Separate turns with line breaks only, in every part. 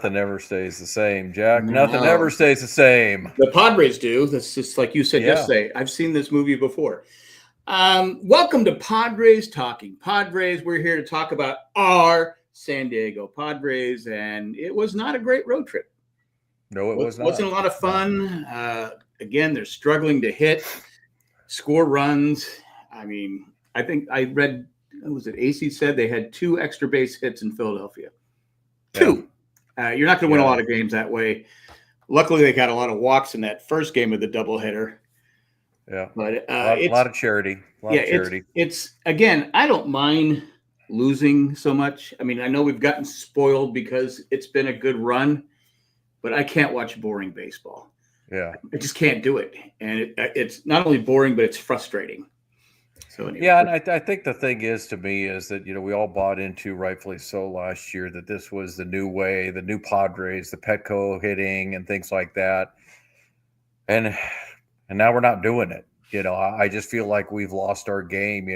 Nothing ever stays the same, Jack. Nothing
No.
ever stays the same.
The Padres do. That's just like you said
Yeah.
yesterday. I've seen this movie before. Welcome to Padres Talking Padres. We're here to talk about our San Diego Padres, and it was not a great road trip.
No, it was not.
Wasn't a lot of fun. Again, they're struggling to hit, score runs. I mean, I think I read, was it AC said they had 2 extra base hits in Philadelphia. 2. You're not going to win a lot of games that way. Luckily, they got a lot of walks in that first game of the doubleheader.
Yeah,
but
a lot of charity.
It's again, I don't mind losing so much. I mean, I know we've gotten spoiled because it's been a good run, but I can't watch boring baseball.
Yeah,
I just can't do it, and it's not only boring, but it's frustrating. So anyway.
Yeah, and I think the thing is to me is that we all bought into, rightfully so, last year that this was the new way, the new Padres, the Petco hitting and things like that, and now we're not doing it. I just feel like we've lost our game.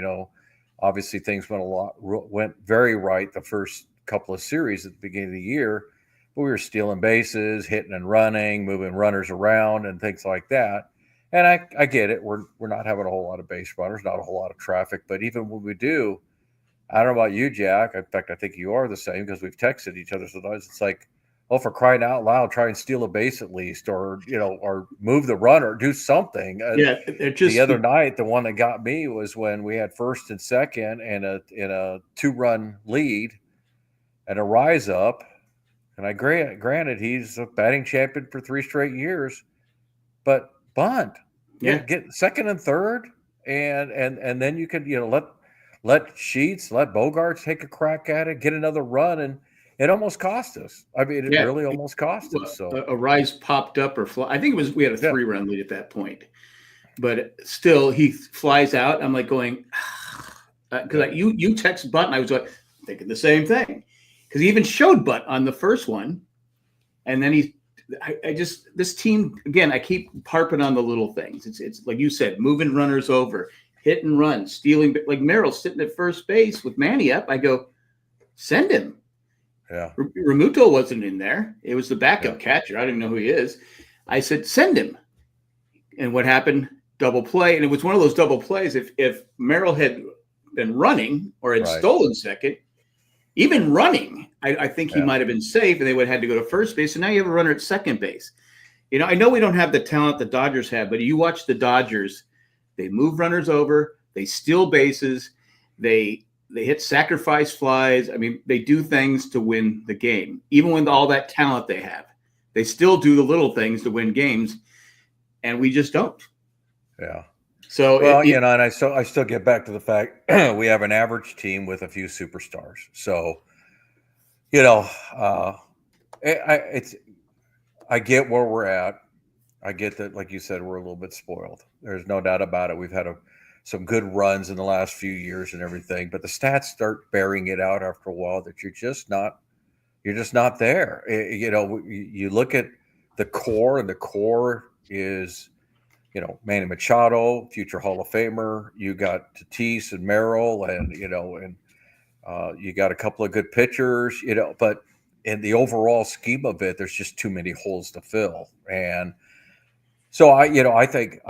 Obviously things went very right the first couple of series at the beginning of the year, but we were stealing bases, hitting and running, moving runners around, and things like that. And I get it. We're not having a whole lot of base runners, not a whole lot of traffic. But even when we do, I don't know about you, Jack. In fact, I think you are the same because we've texted each other sometimes. It's like, oh, for crying out loud, try and steal a base at least, or or move the runner, do something. The other night, the one that got me was when we had first and second and in a 2-run lead and a rise up. And I granted he's a batting champion for 3 straight years, but bunt, get second and third, and then you could let Sheets, let Bogarts take a crack at it, get another run, and it almost cost us. I mean, it really almost cost us. So
a rise popped up I think it was we had a 3-run lead at that point, but still he flies out. I'm like going because you text bunt, and I was like thinking the same thing because he even showed butt on the first one, and then I just this team again. I keep harping on the little things. It's like you said, moving runners over, hit and run, stealing. Like Merrill sitting at first base with Manny up. I go, send him.
Yeah,
Remuto wasn't in there. It was the backup catcher. I don't even know who he is. I said, send him. And what happened? Double play, and it was one of those double plays. If Merrill had been running or had stolen second. Even running, I think he might have been safe, and they would have had to go to first base. And now you have a runner at second base. I know we don't have the talent the Dodgers have, but you watch the Dodgers, they move runners over, they steal bases, they hit sacrifice flies. I mean, they do things to win the game. Even with all that talent they have, they still do the little things to win games, and we just don't.
Yeah.
So
and I still get back to the fact we have an average team with a few superstars. So, I get where we're at. I get that, like you said, we're a little bit spoiled. There's no doubt about it. We've had some good runs in the last few years and everything, but the stats start bearing it out after a while that you're just not there. You look at the core, and the core is Manny Machado, future Hall of Famer. You got Tatis and Merrill, and you got a couple of good pitchers. But in the overall scheme of it, there's just too many holes to fill. And so I think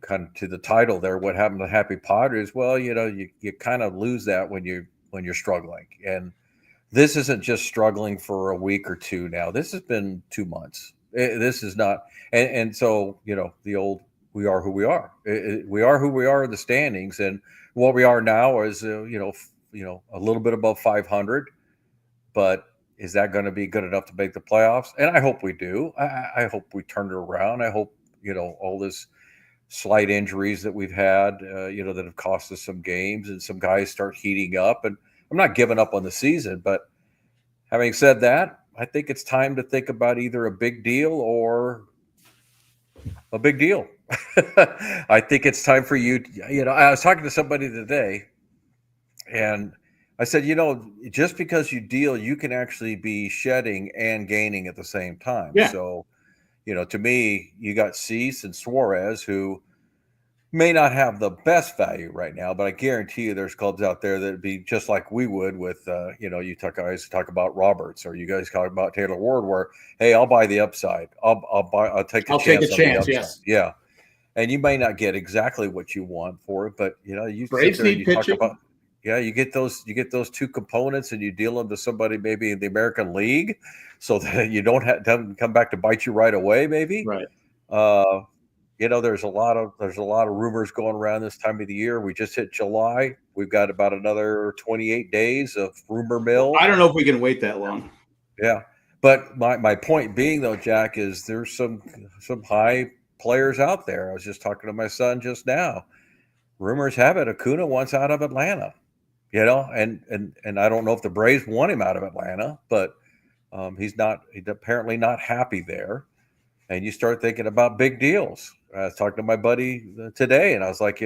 kind of to the title there, what happened to Happy Padres? Well, you kind of lose that when you're struggling, and this isn't just struggling for a week or two now. This has been 2 months. This is not, and so the old we are who we are. We are who we are in the standings, and what we are now is a little bit above 500. But is that going to be good enough to make the playoffs? And I hope we do. I hope we turn it around. I hope all this slight injuries that we've had, that have cost us some games, and some guys start heating up. And I'm not giving up on the season, but having said that, I think it's time to think about either a big deal or a big deal. I think it's time for you. I was talking to somebody today, and I said, just because you deal, you can actually be shedding and gaining at the same time.
Yeah.
So, to me, you got Cease and Suarez, who may not have the best value right now, but I guarantee you there's clubs out there that'd be just like we would with, you guys talk about Roberts or you guys talk about Taylor Ward, where, hey, I'll buy the upside. I'll take a
I'll take a
chance on the
chance.
upside.
Yes.
Yeah. And you may not get exactly what you want for it, but you sit
Braves
there and
need
you talk
pitching.
about, yeah, you get those two components and you deal them to somebody maybe in the American League so that you don't have them come back to bite you right away, maybe.
Right.
Uh, there's a lot of rumors going around this time of the year. We just hit July. We've got about another 28 days of rumor mill.
I don't know if we can wait that long.
Yeah. But my point being though, Jack, is there's some high players out there. I was just talking to my son just now. Rumors have it Acuna wants out of Atlanta. And I don't know if the Braves want him out of Atlanta, but he's apparently not happy there. And you start thinking about big deals. I was talking to my buddy today, and I was like,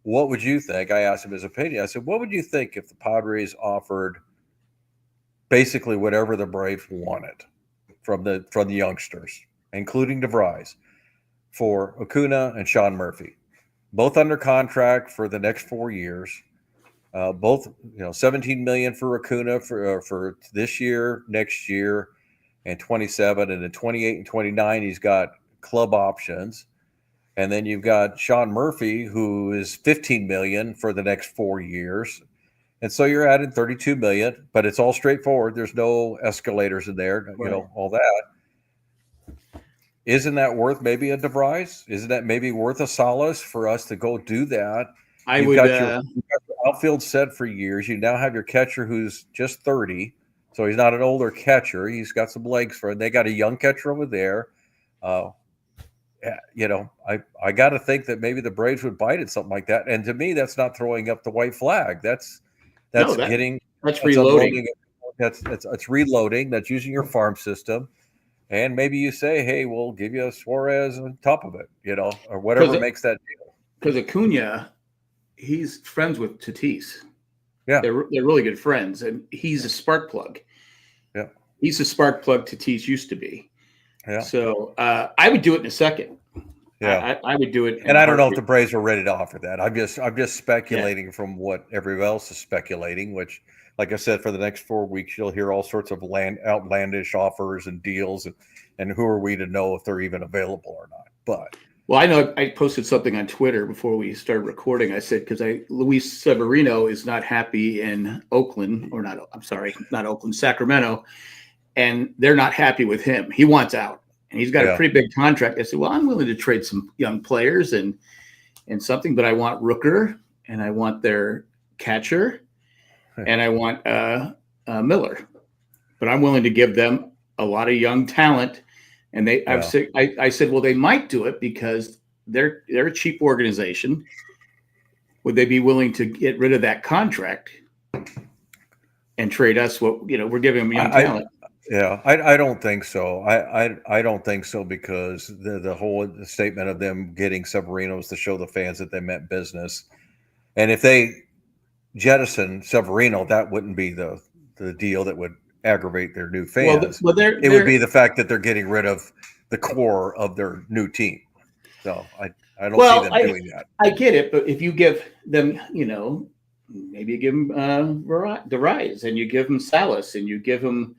what would you think? I asked him his opinion. I said, what would you think if the Padres offered basically whatever the Braves wanted from the youngsters, including DeVries, for Acuna and Sean Murphy, both under contract for the next 4 years? Both, $17 million for Acuna for this year, next year, and 27, and then 28 and 29, he's got club options. And then you've got Sean Murphy, who is $15 million for the next 4 years. And so you're adding $32 million, but it's all straightforward. There's no escalators in there,
Right.
all that. Isn't that worth maybe a DeVries? Isn't that maybe worth a Salas for us to go do that? You've got your outfield set for years. You now have your catcher who's just 30. So he's not an older catcher. He's got some legs for it. They got a young catcher over there. I got to think that maybe the Braves would bite at something like that. And to me, that's not throwing up the white flag. That's
reloading.
That's reloading. That's using your farm system. And maybe you say, hey, we'll give you a Suarez on top of it, or whatever makes that deal.
Because Acuna, he's friends with Tatis.
Yeah,
they're really good friends, and he's a spark plug.
Yeah,
he's a spark plug Tatis used to be.
Yeah.
So I would do it in a second.
Yeah,
I would do it.
And I don't know if the Braves are ready to offer that. I'm just speculating from what everyone else is speculating. Which, like I said, for the next 4 weeks, you'll hear all sorts of outlandish offers and deals, and who are we to know if they're even available or not? But.
Well, I know I posted something on Twitter before we started recording. I said, Luis Severino is not happy in Oakland, not Oakland, Sacramento, and they're not happy with him. He wants out, and he's got a pretty big contract. I said, well, I'm willing to trade some young players and something, but I want Rooker, and I want their catcher, and I want Miller, but I'm willing to give them a lot of young talent. And I said, well, they might do it because they're a cheap organization. Would they be willing to get rid of that contract and trade us what we're giving them young talent?
I don't think so. I don't think so because the whole statement of them getting Severino was to show the fans that they meant business. And if they jettison Severino, that wouldn't be the deal that would aggravate their new fans.
Well,
it would be the fact that they're getting rid of the core of their new team. So I don't see them doing that.
I get it, but if you give them, maybe you give them DeVries and you give them Salas and you give them,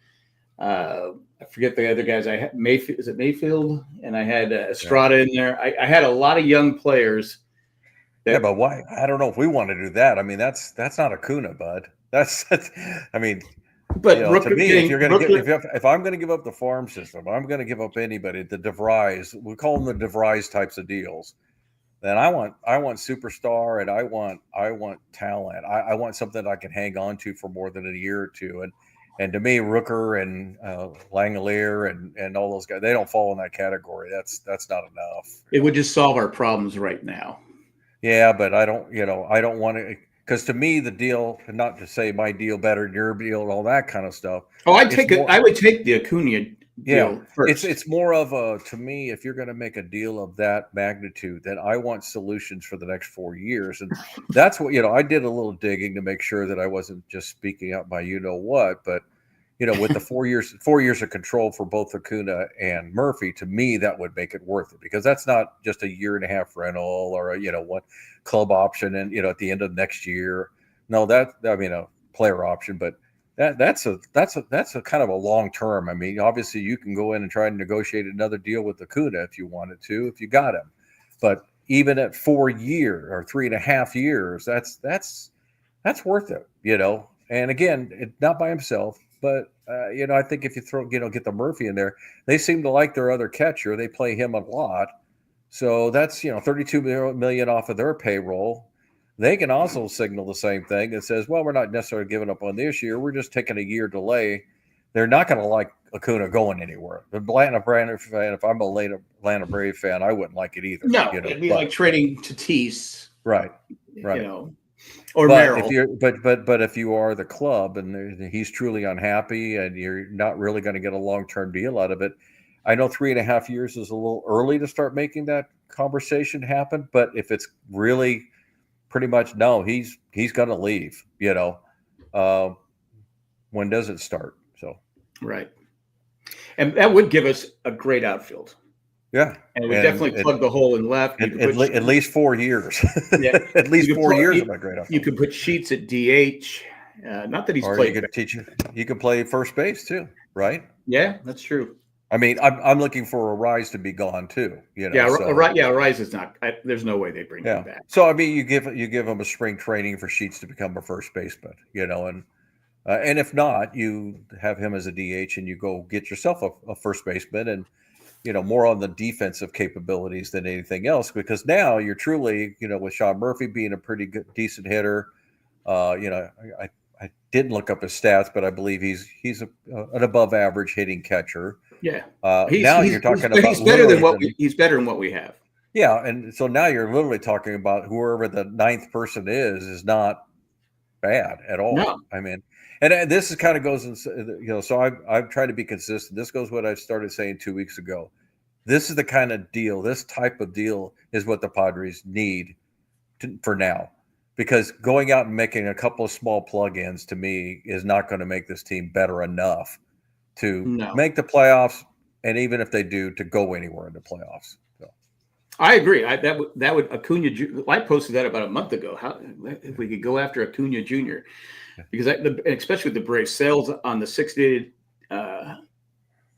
I forget the other guys. I had Mayfield. Is it Mayfield? And I had Estrada in there. I had a lot of young players.
But why? I don't know if we want to do that. I mean, that's not Acuna, bud. I mean.
But
to me, if I'm going to give up the farm system, I'm going to give up anybody. The DeVries, we call them the DeVries types of deals. Then I want superstar, and I want talent. I want something I can hang on to for more than a year or two. And to me, Rooker and Langelier and all those guys, they don't fall in that category. That's not enough.
It would just solve our problems right now.
Yeah, but I don't want to. Because to me, the deal, not to say my deal better than your deal and all that kind of stuff.
Oh, I would take the Acuna deal first.
It's more of to me, if you're going to make a deal of that magnitude, then I want solutions for the next 4 years. And that's what, I did a little digging to make sure that I wasn't just speaking out my what, but with the 4 years of control for both Acuna and Murphy, to me, that would make it worth it, because that's not just a year and a half rental or one club option and at the end of next year. No, a player option, but that's a kind of a long term. I mean, obviously you can go in and try and negotiate another deal with Acuna if you wanted to, if you got him, but even at 4 years or 3.5 years, that's worth it, And again, not by himself, but I think if you throw, get the Murphy in there, they seem to like their other catcher. They play him a lot, so that's $32 million off of their payroll. They can also signal the same thing that says, well, we're not necessarily giving up on this year. We're just taking a year delay. They're not going to like Acuna going anywhere. The Atlanta Braves fan, if I'm a late Atlanta Brave fan, I wouldn't like it either.
No, it'd be like trading Tatis,
right?
Or Merrill.
But if you are the club and he's truly unhappy and you're not really going to get a long-term deal out of it, I know 3.5 years is a little early to start making that conversation happen. But if it's really pretty much no, he's going to leave. When does it start? So
right, and that would give us a great outfield.
Yeah,
and we definitely plug the hole in left.
At least 4 years. Yeah, at least 4 years of a great outfield.
You could put Sheets at DH. Not that he's played.
You could play first base too, right?
Yeah, that's true.
I mean, I'm looking for Arise to be gone too.
Arise is not. There's no way they bring him back.
So I mean, you give him a spring training for Sheets to become a first baseman, and if not, you have him as a DH and you go get yourself a first baseman and more on the defensive capabilities than anything else, because now you're truly with Sean Murphy being a pretty good decent hitter. I didn't look up his stats, but I believe he's an above average hitting catcher.
Yeah.
You're talking about
he's better than he's better than what we have.
Yeah, and so now you're literally talking about whoever the ninth person is not bad at all.
No.
I mean, and this is kind of goes in, so I've tried to be consistent. This goes what I started saying 2 weeks ago. This is the kind of deal, this type of deal is what the Padres need for now. Because going out and making a couple of small plug-ins, to me, is not going to make this team better enough to make the playoffs, and even if they do, to go anywhere in the playoffs. So.
I agree. That would Acuna. I posted that about a month ago. How if we could go after Acuna Jr. Because especially with the Braves sales on the 6-day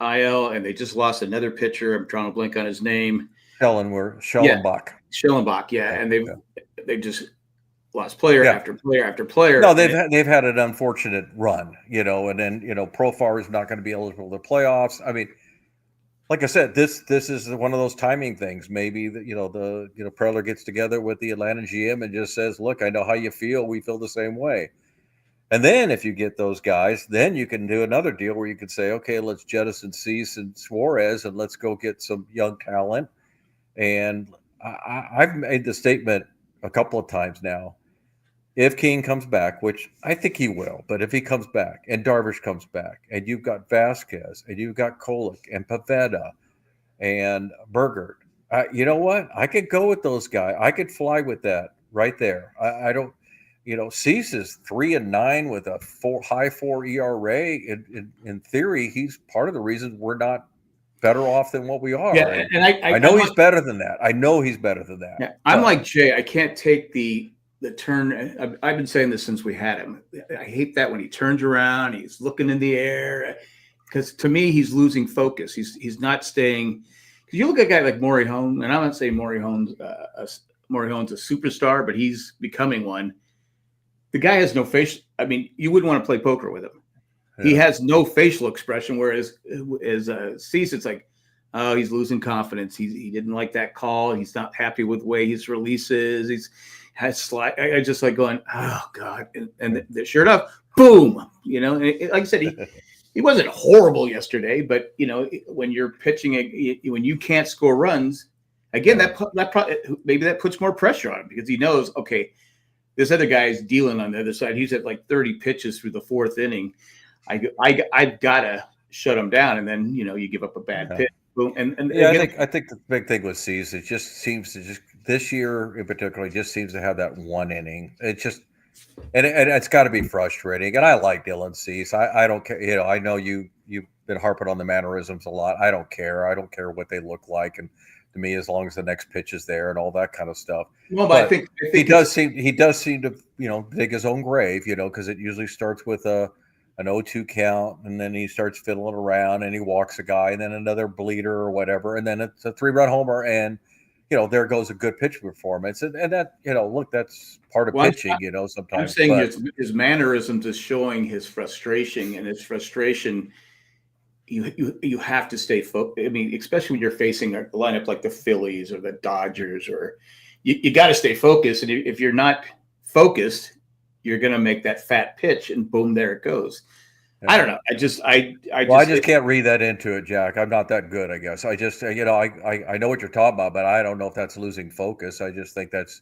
IL, and they just lost another pitcher. I'm trying to blank on his name.
Schellenbach.
Schellenbach, and they just lost player after player after player.
No, they've had an unfortunate run, and then Profar is not going to be eligible for the playoffs. I mean, like I said, this is one of those timing things. Maybe that Preller gets together with the Atlanta GM and just says, "Look, I know how you feel. We feel the same way." And then if you get those guys, then you can do another deal where you can say, "Okay, let's jettison Cease and Suarez, and let's go get some young talent." And I've made the statement a couple of times now. If King comes back, which I think he will, but if he comes back and Darvish comes back and you've got Vasquez and you've got Kolek and Pavetta and Burgert, you know what? I could go with those guys. I could fly with that right there. I don't, Cease is 3-9 with a high 4 ERA. In theory, he's part of the reason we're not better off than what we are.
Yeah, and
I know he's better than that. I know he's better than that.
Yeah, I'm like Jay. I can't take the turn. I've been saying this since we had him. I hate that when he turns around, he's looking in the air, because to me he's losing focus. He's not staying. Because you look at a guy like Morihone, and I'm not saying Morihone's a superstar, but he's becoming one. The guy has no face. I mean, you wouldn't want to play poker with him. Yeah. He has no facial expression. Whereas Cease, it's like, oh, he's losing confidence. He didn't like that call. He's not happy with the way his releases. Has slide. I just like going, oh God, and sure enough, boom. Like I said, he wasn't horrible yesterday, but when you're pitching, when you can't score runs, again, maybe that puts more pressure on him, because he knows, okay, this other guy is dealing on the other side. He's at like 30 pitches through the 4th inning. I've got to shut him down, and then you give up a bad pitch. Boom.
I think the big thing with Cease, it just seems to this year in particular, just seems to have that one inning. It just And it's got to be frustrating. And I like Dylan Cease. I don't care. I know you've been harping on the mannerisms a lot. I don't care. I don't care what they look like, and to me, as long as the next pitch is there and all that kind of stuff.
Well, but I
But
think I think it's
he does seem to dig his own grave. Because it usually starts with an 0-2 count, and then he starts fiddling around, and he walks a guy, and then another bleeder or whatever, and then it's a 3-run homer, and there goes a good pitch performance, and that look, that's part of
well,
pitching,
I'm
sometimes.
saying
But
his mannerisms is showing his frustration, and his frustration. You have to stay focused. I mean, especially when you're facing a lineup like the Phillies or the Dodgers, or you got to stay focused. And if you're not focused, you're going to make that fat pitch, and boom, there it goes. I don't know. I just
can't read that into it, Jack. I'm not that good, I guess. I just I know what you're talking about, but I don't know if that's losing focus. I just think that's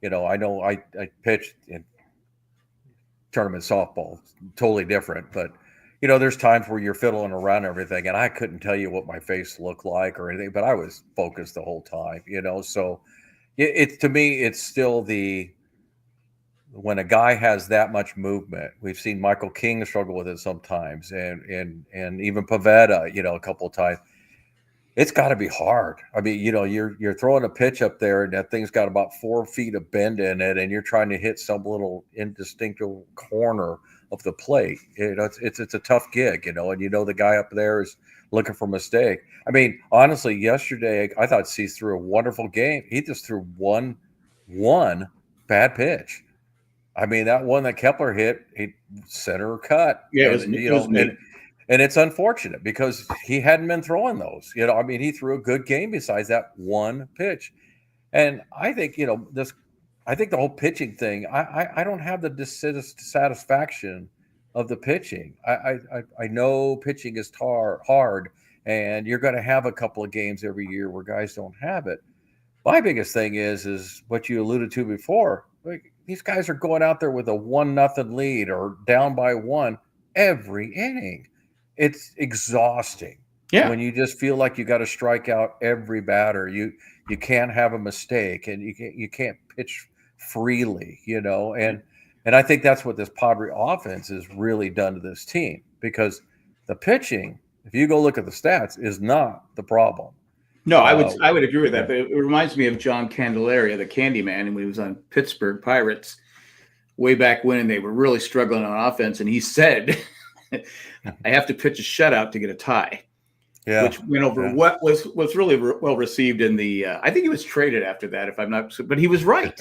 I know I pitched in tournament softball, totally different, but there's times where you're fiddling around everything, and I couldn't tell you what my face looked like or anything, but I was focused the whole time. So it's to me, it's still when a guy has that much movement. We've seen Michael King struggle with it sometimes, and even Pavetta, a couple of times. It's got to be hard. I mean, you're throwing a pitch up there, and that thing's got about 4 feet of bend in it, and you're trying to hit some little indistinct corner of the plate. It's a tough gig, and the guy up there is looking for a mistake. I mean, honestly, yesterday I thought Cease threw a wonderful game. He just threw one bad pitch. I mean, that one that Kepler hit, he center cut.
Yeah,
And it's unfortunate because he hadn't been throwing those. I mean, he threw a good game besides that one pitch. And I think, I think the whole pitching thing, I don't have the dissatisfaction of the pitching. I know pitching is hard, and you're going to have a couple of games every year where guys don't have it. My biggest thing is what you alluded to before. Like, these guys are going out there with a 1-0 lead or down by 1 every inning. It's exhausting.
Yeah.
When you just feel like you got to strike out every batter. You can't have a mistake, and you can't pitch freely, and I think that's what this Padre offense has really done to this team, because the pitching, if you go look at the stats, is not the problem.
No, I would agree with that. But it reminds me of John Candelaria, the Candyman, and when he was on Pittsburgh Pirates way back when, and they were really struggling on offense, and he said, I have to pitch a shutout to get a tie. Yeah, which went over what was really well received in the. I think he was traded after that, if I'm not. But he was right.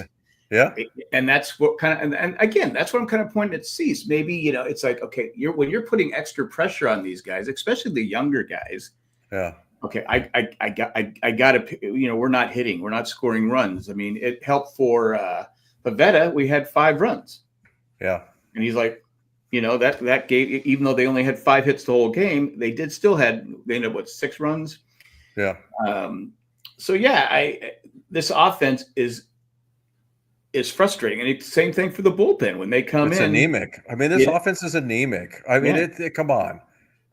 Yeah,
and that's what kind of. And again, that's what I'm kind of pointing at. Cease. Maybe it's like, okay, when you're putting extra pressure on these guys, especially the younger guys.
Yeah.
Okay, I got to. We're not hitting. We're not scoring runs. I mean, it helped for Pavetta. We had 5 runs.
Yeah,
and he's like. That game, even though they only had 5 hits the whole game, they ended up with 6 runs.
Yeah.
So yeah, this offense is frustrating, and it's the same thing for the bullpen when they come in.
It's anemic. I mean, this offense is anemic. I mean, come on.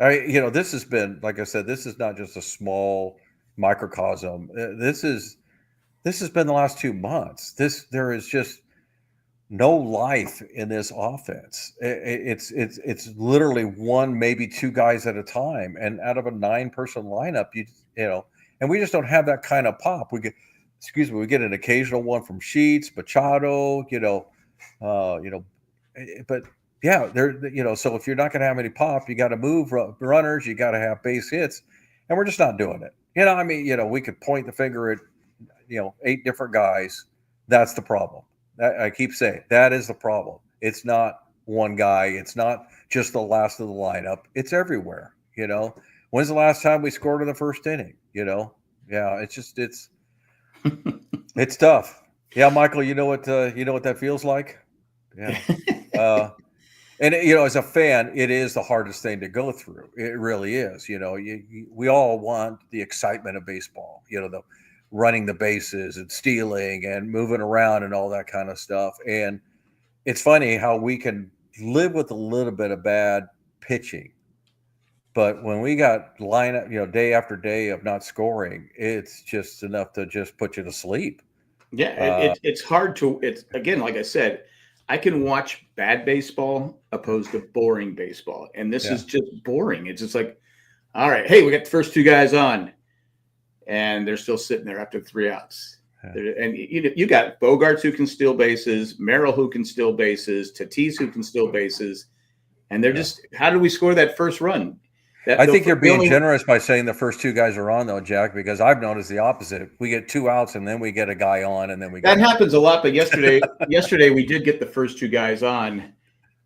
This has been, like I said, this is not just a small microcosm. This has been the last 2 months. There is just no life in this offense. It's literally 1, maybe 2 guys at a time, and out of a 9-person lineup, and we just don't have that kind of pop. We get an occasional one from Sheets, Machado, but yeah, so if you're not going to have any pop, you got to move runners, you got to have base hits, and we're just not doing it. I mean, we could point the finger at 8 different guys. That's the problem. I keep saying that is the problem. It's not one guy. It's not just the last of the lineup. It's everywhere. When's the last time we scored in the first inning? Yeah, it's it's tough. Yeah, Michael, you know what that feels like. Yeah, and as a fan, it is the hardest thing to go through. It really is. We all want the excitement of baseball. The running the bases and stealing and moving around and all that kind of stuff. And it's funny how we can live with a little bit of bad pitching, but when we got lineup, day after day of not scoring, it's just enough to just put you to sleep.
Yeah, it's hard to. It's again, like I said, I can watch bad baseball opposed to boring baseball. And this is just boring. It's just like, all right, hey, we got the first two guys on, and they're still sitting there after 3 outs. Yeah. And you got Bogarts who can steal bases, Merrill who can steal bases, Tatis who can steal bases. And they're just, how do we score that first run?
I think you're being generous by saying the first two guys are on, though, Jack, because I've noticed the opposite. We get 2 outs and then we get a guy on, and then we
that happens a lot. But yesterday we did get the first 2 guys on,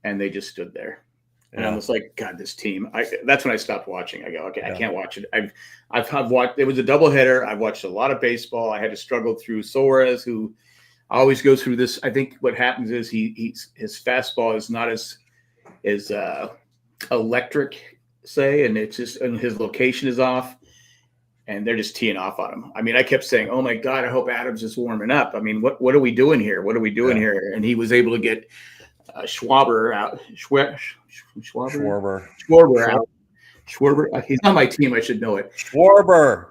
and they just stood there. And I was like, God, this team. That's when I stopped watching. I go, okay, I can't watch it. I've watched. It was a doubleheader. I've watched a lot of baseball. I had to struggle through Suarez, who always goes through this. I think what happens is his fastball is not as electric, say, and it's just, and his location is off, and they're just teeing off on him. I mean, I kept saying, oh my God, I hope Adams is warming up. I mean, what are we doing here? What are we doing here? And he was able to get Schwarber out. Schwarber out. Schwarber. He's on my team. I should know it.
Schwarber.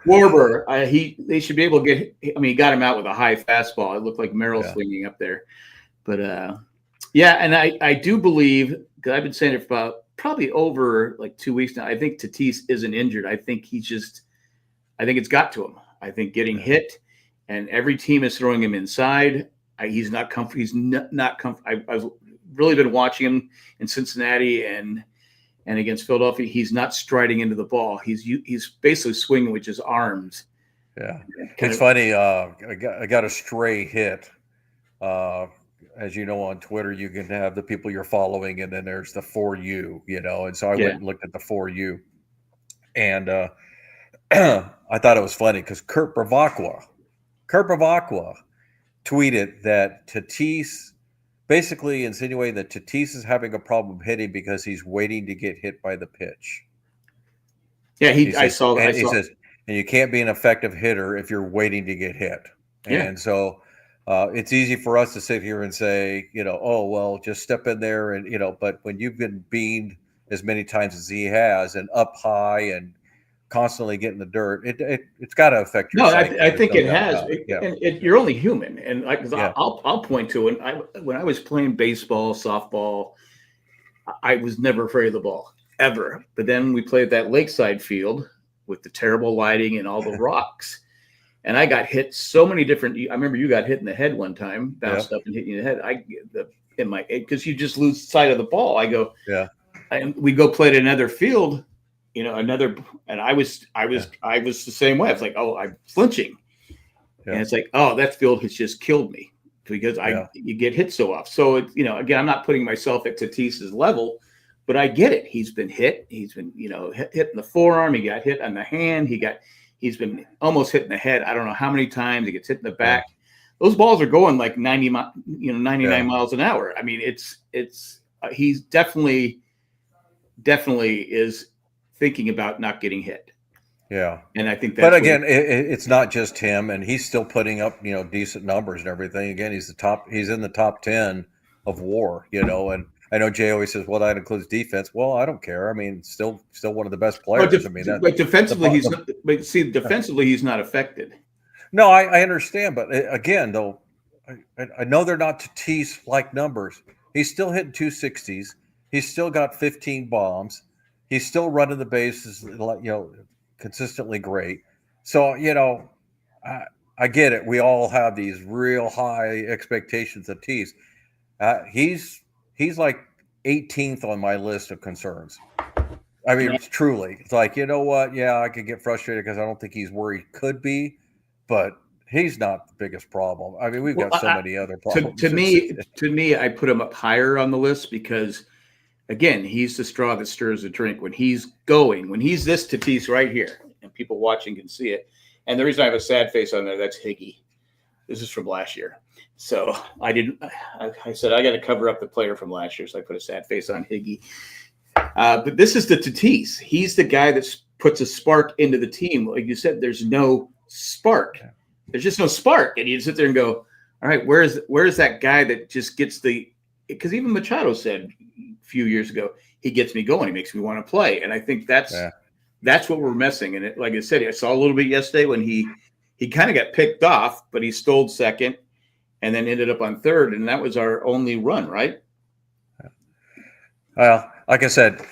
They should be able to get. I mean, he got him out with a high fastball. It looked like Merrill swinging up there. But and I do believe, because I've been saying it for about probably over like 2 weeks now. I think Tatis isn't injured. I think it's got to him. I think getting hit, and every team is throwing him inside. He's not comfortable. He's not comfortable. I've really been watching him in Cincinnati and against Philadelphia. He's not striding into the ball. He's basically swinging with his arms.
Yeah, it's funny. I got a stray hit. As you know, on Twitter, you can have the people you're following, and then there's the For You, and so I went and looked at the For You, and I thought it was funny because Kurt Bravacqua tweeted that Tatis, basically insinuating that Tatis is having a problem hitting because he's waiting to get hit by the pitch.
Yeah, I saw that.
He says, and you can't be an effective hitter if you're waiting to get hit. And so it's easy for us to sit here and say, oh, well, just step in there and, but when you've been beamed as many times as he has and up high and constantly getting the dirt, it's got to affect your psyche.
I think it has. And you're only human. And I'll point to it. When I was playing baseball, softball, I was never afraid of the ball, ever. But then we played that lakeside field with the terrible lighting and all the rocks. And I got hit so many different. I remember you got hit in the head one time, bounced up and hit you in the head. Because you just lose sight of the ball. I go, and we go play at another field, and I was the same way. I was like, oh, I'm flinching, and it's like, oh, that field has just killed me because you get hit so off. So again, I'm not putting myself at Tatis's level, but I get it. He's been hit. He's been hit in the forearm. He got hit on the hand. He's been almost hit in the head. I don't know how many times. He gets hit in the back. Those balls are going like 99 miles an hour. I mean, he's definitely is thinking about not getting hit.
Yeah.
And I think
but again, it's not just him, and he's still putting up, decent numbers and everything. Again, he's in the top 10 of WAR, and I know Jay always says, well, that includes defense. Well, I don't care. I mean, still one of the best players.
But defensively, he's not affected.
No, I understand. But again, though, I know they're not Tatis-like numbers. He's still hitting 260s. He's still got 15 bombs. He's still running the bases, consistently great. So, I get it. We all have these real high expectations of Tatis. He's like 18th on my list of concerns. I mean, truly. It's like, you know what? Yeah, I could get frustrated because I don't think he's where he could be, but he's not the biggest problem. I mean, we've got so many other problems.
To me, I put him up higher on the list because, again, he's the straw that stirs the drink. When he's this Tatis right here, and people watching can see it. And the reason I have a sad face on there, that's Higgy. This is from last year. So I said, I got to cover up the player from last year. So I put a sad face on Higgy. But this is the Tatis. He's the guy that puts a spark into the team. Like you said, there's no spark. There's just no spark. And you sit there and go, all right, where's that guy that just gets because even Machado said a few years ago, he gets me going. He makes me want to play. And I think that's what we're missing. And like I said, I saw a little bit yesterday when he kind of got picked off, but he stole second. and then ended up on third, and that was our only run, right?
Well, like I said,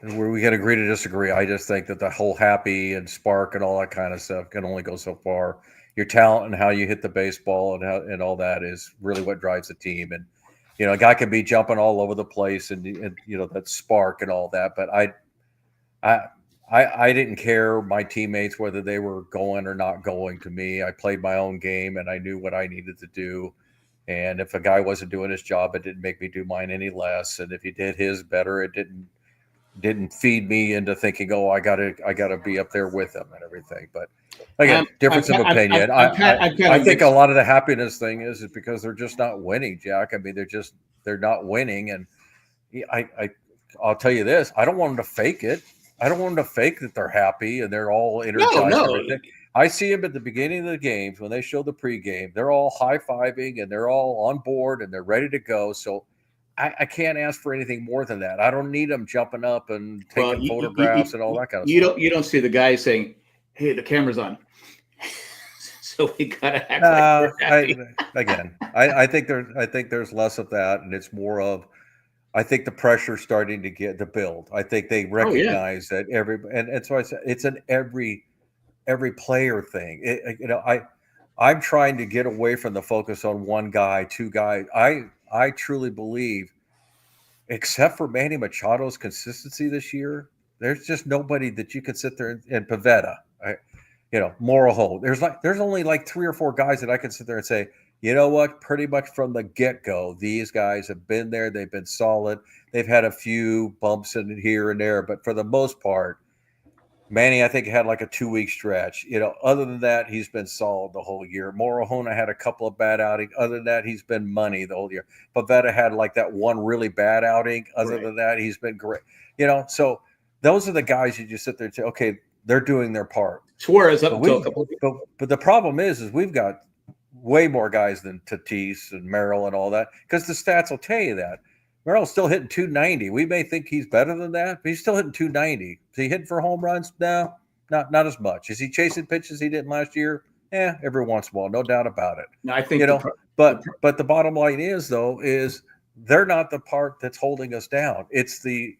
we can agree to disagree. I just think that the whole happy and spark and all that kind of stuff can only go so far. Your talent and how you hit the baseball and all that is really what drives the team. And a guy can be jumping all over the place and that spark and all that. But I didn't care my teammates whether they were going or not going. To me, I played my own game and I knew what I needed to do. And if a guy wasn't doing his job, it didn't make me do mine any less. And if he did his better, it didn't feed me into thinking, oh, I gotta be up there with him and everything. But again, difference of opinion. I think a lot of the happiness thing is because they're just not winning, Jack. I mean, they're not winning, and I'll tell you this: I don't want them to fake it. I don't want them to fake that they're happy and they're all energized.
No.
I see them at the beginning of the games when they show the pregame. They're all high-fiving and they're all on board and they're ready to go. So I can't ask for anything more than that. I don't need them jumping up and taking photographs and all that kind of stuff.
You don't see the guy saying, "Hey, the camera's on." So we gotta act like we're happy.
I think there's less of that, and it's more of I think the pressure's starting to build. I think they recognize that and so I said it's an every player thing. I'm trying to get away from the focus on one guy, two guys. I truly believe, except for Manny Machado's consistency this year, there's just nobody that you could sit there and Pavetta, Morojo. There's only like 3 or 4 guys that I can sit there and say, you know what? Pretty much from the get-go, these guys have been there. They've been solid. They've had a few bumps in here and there, but for the most part, Manny, I think, had like a 2-week stretch. Other than that, he's been solid the whole year. Morahona had a couple of bad outings. Other than that, he's been money the whole year. Pavetta had like that one really bad outing. Other than that, he's been great. So those are the guys you just sit there and say, okay, they're doing their part.
Suarez up until a couple of years.
But the problem is we've got way more guys than Tatis and Merrill and all that, because the stats will tell you that. Merrill's still hitting 290. We may think he's better than that, but he's still hitting 290. Is he hitting for home runs? No, not as much. Is he chasing pitches he didn't last year? Every once in a while, no doubt about it.
No, I think
but the bottom line is they're not the part that's holding us down. It's the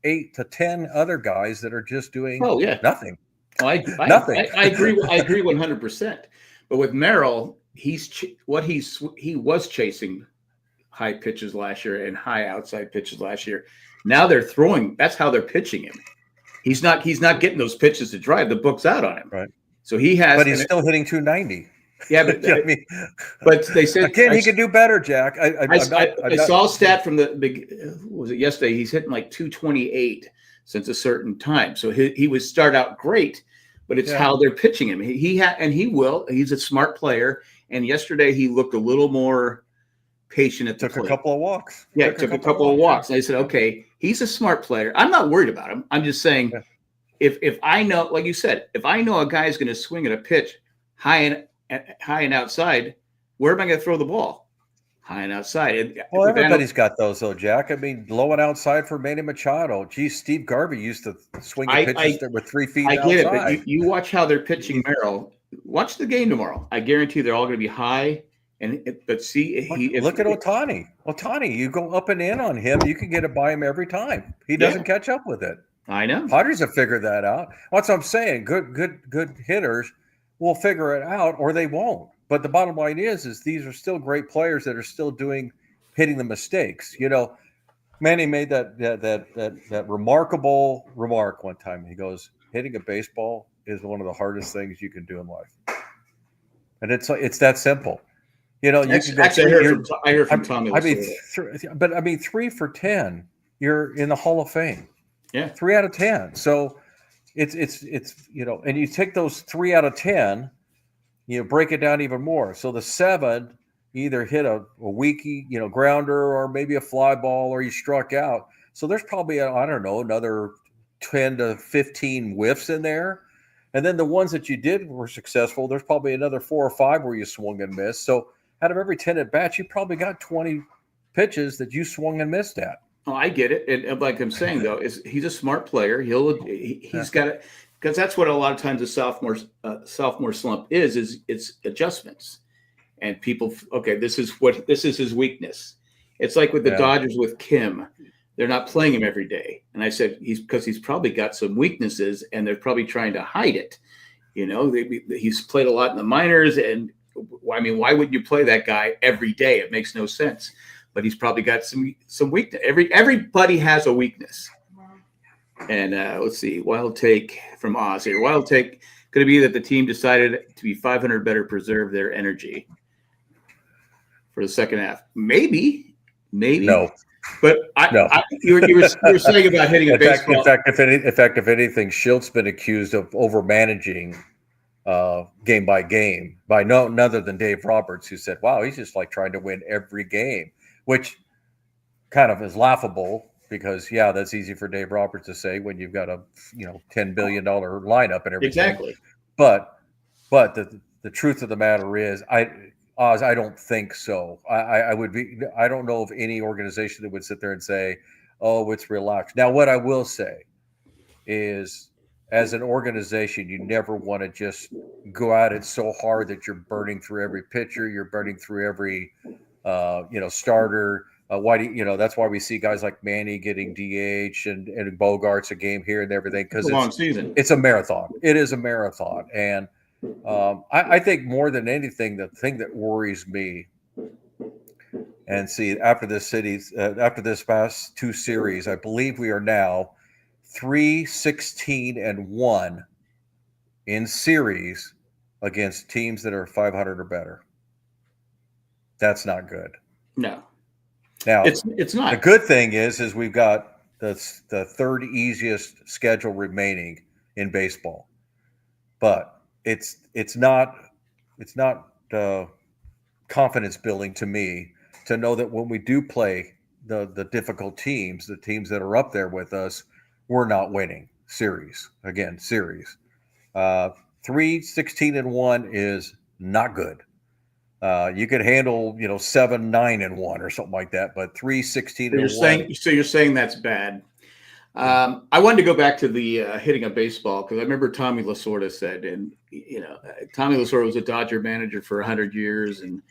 8 to 10 other guys that are just doing nothing.
Nothing. I agree. I agree 100%. But with Merrill, he was chasing high pitches last year and high outside pitches last year. Now they're throwing. That's how they're pitching him. He's not getting those pitches to drive. The book's out on him.
Right.
So he has.
But he's still hitting 290.
Yeah, but but they said
again he can do better, Jack.
I saw a stat from the big. Was it yesterday? He's hitting like 228 since a certain time. So he would start out great, but it's how they're pitching him. He's a smart player. And yesterday he looked a little more patient at the plate.
Took a couple of walks.
Yeah, took a couple of walks. And I said, okay, he's a smart player. I'm not worried about him. I'm just saying, if I know, like you said, if I know a guy's going to swing at a pitch high and outside, where am I going to throw the ball? High and outside.
Well, everybody's got those, though, Jack. I mean, low and outside for Manny Machado. Geez, Steve Garvey used to swing at pitches that were 3 feet outside. I get it,
but you watch how they're pitching Merrill. Watch the game tomorrow. I guarantee they're all going to be high. But see,
look at Ohtani. Ohtani, you go up and in on him, you can get it by him every time. He doesn't catch up with it.
I know.
Padres have figured that out. That's what I'm saying. Good hitters will figure it out, or they won't. But the bottom line is these are still great players that are still hitting the mistakes. Manny made that remarkable remark one time. He goes, "Hitting a baseball is one of the hardest things you can do in life," and it's that simple. You can
I heard from Tommy.
But 3 for 10, you're in the Hall of Fame.
Yeah,
3 out of 10. So it's and you take those 3 out of 10, break it down even more. So the 7 either hit a weaky, grounder, or maybe a fly ball, or you struck out. So there's probably another 10 to 15 whiffs in there. And then the ones that you did were successful, there's probably another 4 or 5 where you swung and missed. So out of every 10 at bats, you probably got 20 pitches that you swung and missed at.
Oh, I get it. And like I'm saying, though, he's a smart player. He's got it, because that's what a lot of times the sophomore slump is it's adjustments. and people, okay, this is his weakness. It's like with the
Yeah.
Dodgers with Kim. They're not playing him every day. And I said, he's probably got some weaknesses and they're probably trying to hide it. He's played a lot in the minors. And I mean, why would you play that guy every day? It makes no sense. But he's probably got some weakness. Everybody has a weakness. And let's see, wild take from Oz here. Wild take, could it be that the team decided to be 500 better preserve their energy for the second half? Maybe.
No.
But you were saying about hitting a baseball.
In fact, if anything, Schilt's been accused of over managing game by game by none other than Dave Roberts, who said, "Wow, he's just like trying to win every game," which kind of is laughable because that's easy for Dave Roberts to say when you've got a $10 billion lineup and everything.
Exactly.
But the truth of the matter is, Oz, I don't think so. I don't know of any organization that would sit there and say, "Oh, it's relaxed." Now, what I will say is, as an organization, you never want to just go at it so hard that you're burning through every pitcher, you're burning through every starter. Why do that's why we see guys like Manny getting DH and Bogarts a game here and everything, because
it's a long season.
It's a marathon. It is a marathon, and I think more than anything, the thing that worries me, and see, after this past two series, I believe we are now 3-16-1 in series against teams that are 500 or better. That's not good.
No.
Now
it's not.
The good thing is we've got the third easiest schedule remaining in baseball, but it's not confidence building to me to know that when we do play the difficult teams, the teams that are up there with us, we're not winning series. 3-16-1 is not good. You could handle 7-9-1 or something like that, but 3-16-1.
So you're saying that's bad. I wanted to go back to the hitting a baseball, because I remember Tommy Lasorda said, and Tommy Lasorda was a Dodger manager for 100 years, and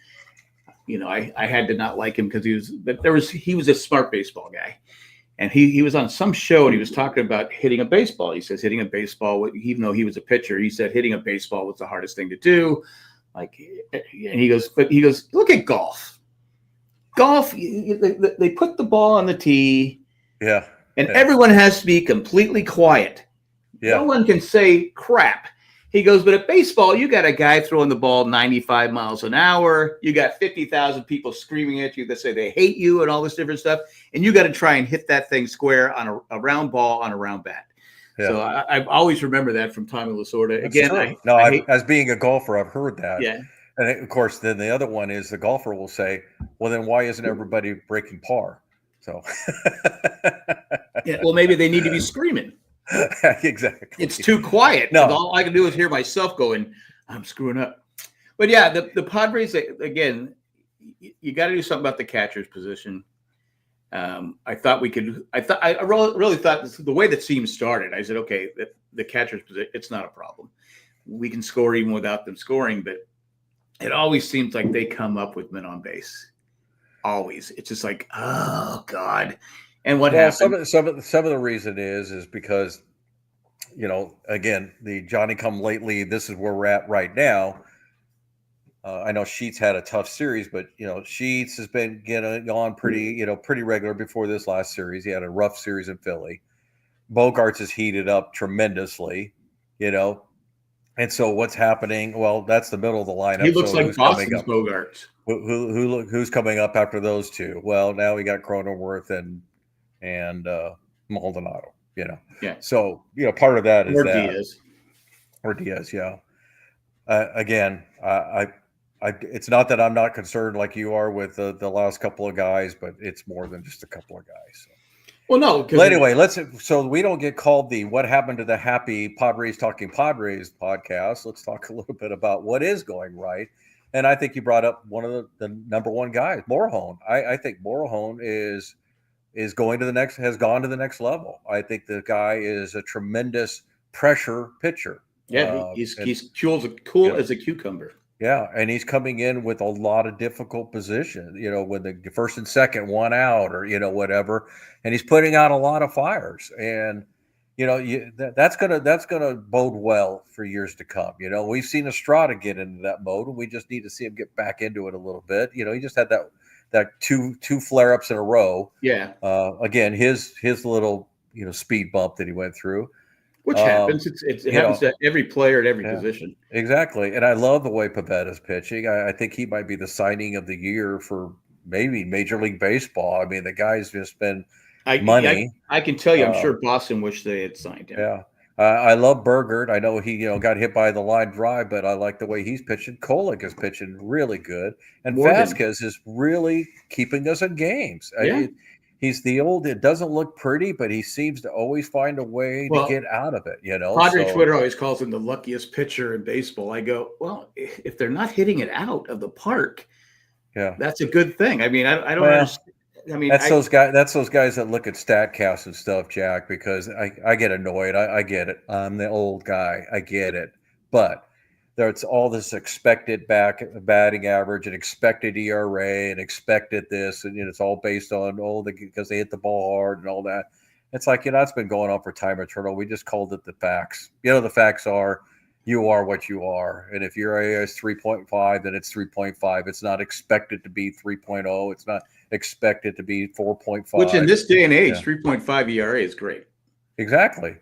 I had to not like him because he was a smart baseball guy, and he was on some show and he was talking about hitting a baseball. He says hitting a baseball, even though he was a pitcher, he said hitting a baseball was the hardest thing to do. And he goes, look at golf. Golf, they put the ball on the tee.
Yeah.
And everyone has to be completely quiet. Yeah. No one can say crap. He goes, but at baseball, you got a guy throwing the ball 95 miles an hour. You got 50,000 people screaming at you that say they hate you and all this different stuff. And you got to try and hit that thing square on a round ball on a round bat. Yeah. So I always remember that from Tommy Lasorda. Again,
as being a golfer, I've heard that.
Yeah.
And of course, then the other one is the golfer will say, well, then why isn't everybody breaking par? So,
well, maybe they need to be screaming.
Exactly.
It's too quiet.
No.
All I can do is hear myself going, I'm screwing up. But yeah, the Padres, again, you got to do something about the catcher's position. I really thought the way the team started, I said, okay, the catcher's position, it's not a problem. We can score even without them scoring, but it always seems like they come up with men on base. Always. It's just like, oh God. And what happened?
Some of the reason is because, again, the Johnny come lately, this is where we're at right now. I know Sheets had a tough series, but Sheets has been getting on pretty regular before this last series. He had a rough series in Philly. Bogarts has heated up tremendously, and so what's happening? Well, that's the middle of the lineup.
He looks like Boston's Bogarts.
Who's coming up after those two? Well, now we got Cronenworth and Maldonado. Yeah. So part of that is Diaz. Yeah. Again, it's not that I'm not concerned like you are with the last couple of guys, but it's more than just a couple of guys. So.
Well, no.
But anyway, so we don't get called the "What Happened to the Happy Padres Talking Padres" podcast. Let's talk a little bit about what is going right. And I think you brought up one of the number one guys, Morejon. I think Morejon is going to has gone to the next level. I think the guy is a tremendous pressure pitcher.
Yeah, he's cool as a cucumber.
Yeah, and he's coming in with a lot of difficult positions, when the first and second one out or whatever, and he's putting out a lot of fires, and that's gonna bode well for years to come. We've seen Estrada get into that mode, and we just need to see him get back into it a little bit. He just had that two flare ups in a row.
Yeah,
Again, his little speed bump that he went through.
which
Um,
happens. It
you
happens
know,
to every player at every
yeah.
position.
Exactly, and I love the way Pavetta's pitching. I think he might be the signing of the year for maybe Major League Baseball. I mean, the guy's just been money.
I can tell you, I'm
Uh,
sure Boston wished they had signed him.
yeah, I love Bergert. I know he got hit by the line drive, but I like the way he's pitching. Kolek is pitching really good, and
Morgan,
Vasquez is really keeping us in games.
yeah.
He's the old. It doesn't look pretty, but he seems to always find a way to
Well,
get out of it.
Padre
So
Twitter always calls him the luckiest pitcher in baseball. I go, well, if they're not hitting it out of the park,
yeah.
that's a good thing. I mean, I don't
Well,
understand. I mean,
That's those guys. That's those guys that look at Statcast and stuff, Jack. Because I get annoyed. I get it. I'm the old guy. I get it. But there's all this expected batting average and expected ERA and expected this, and it's all based on because they hit the ball hard and all that. It's like that's been going on for time eternal. We just called it the facts. The facts are you are what you are, and if your ERA is 3.5, then it's 3.5. It's not expected to be 3.0. It's not expected to be 4.5.
which in this day and age,
Yeah.
3.5 ERA is great.
Exactly.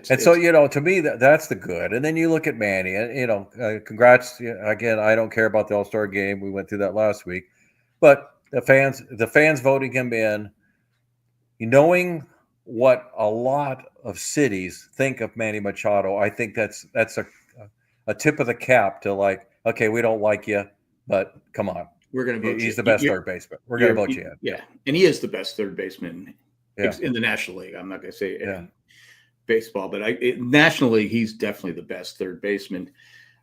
So to me that's the good. And then you look at Manny, and congrats again. I don't care about the All-Star game. We went through that last week, but the fans voting him in, knowing what a lot of cities think of Manny Machado, I think that's a tip of the cap to like, okay, we don't like you, but come on,
we're going to vote.
He's the best third baseman. We're going to vote you in.
Yeah, and he is the best third baseman
Yeah.
in the National League. I'm not going to say baseball, but nationally, he's definitely the best third baseman.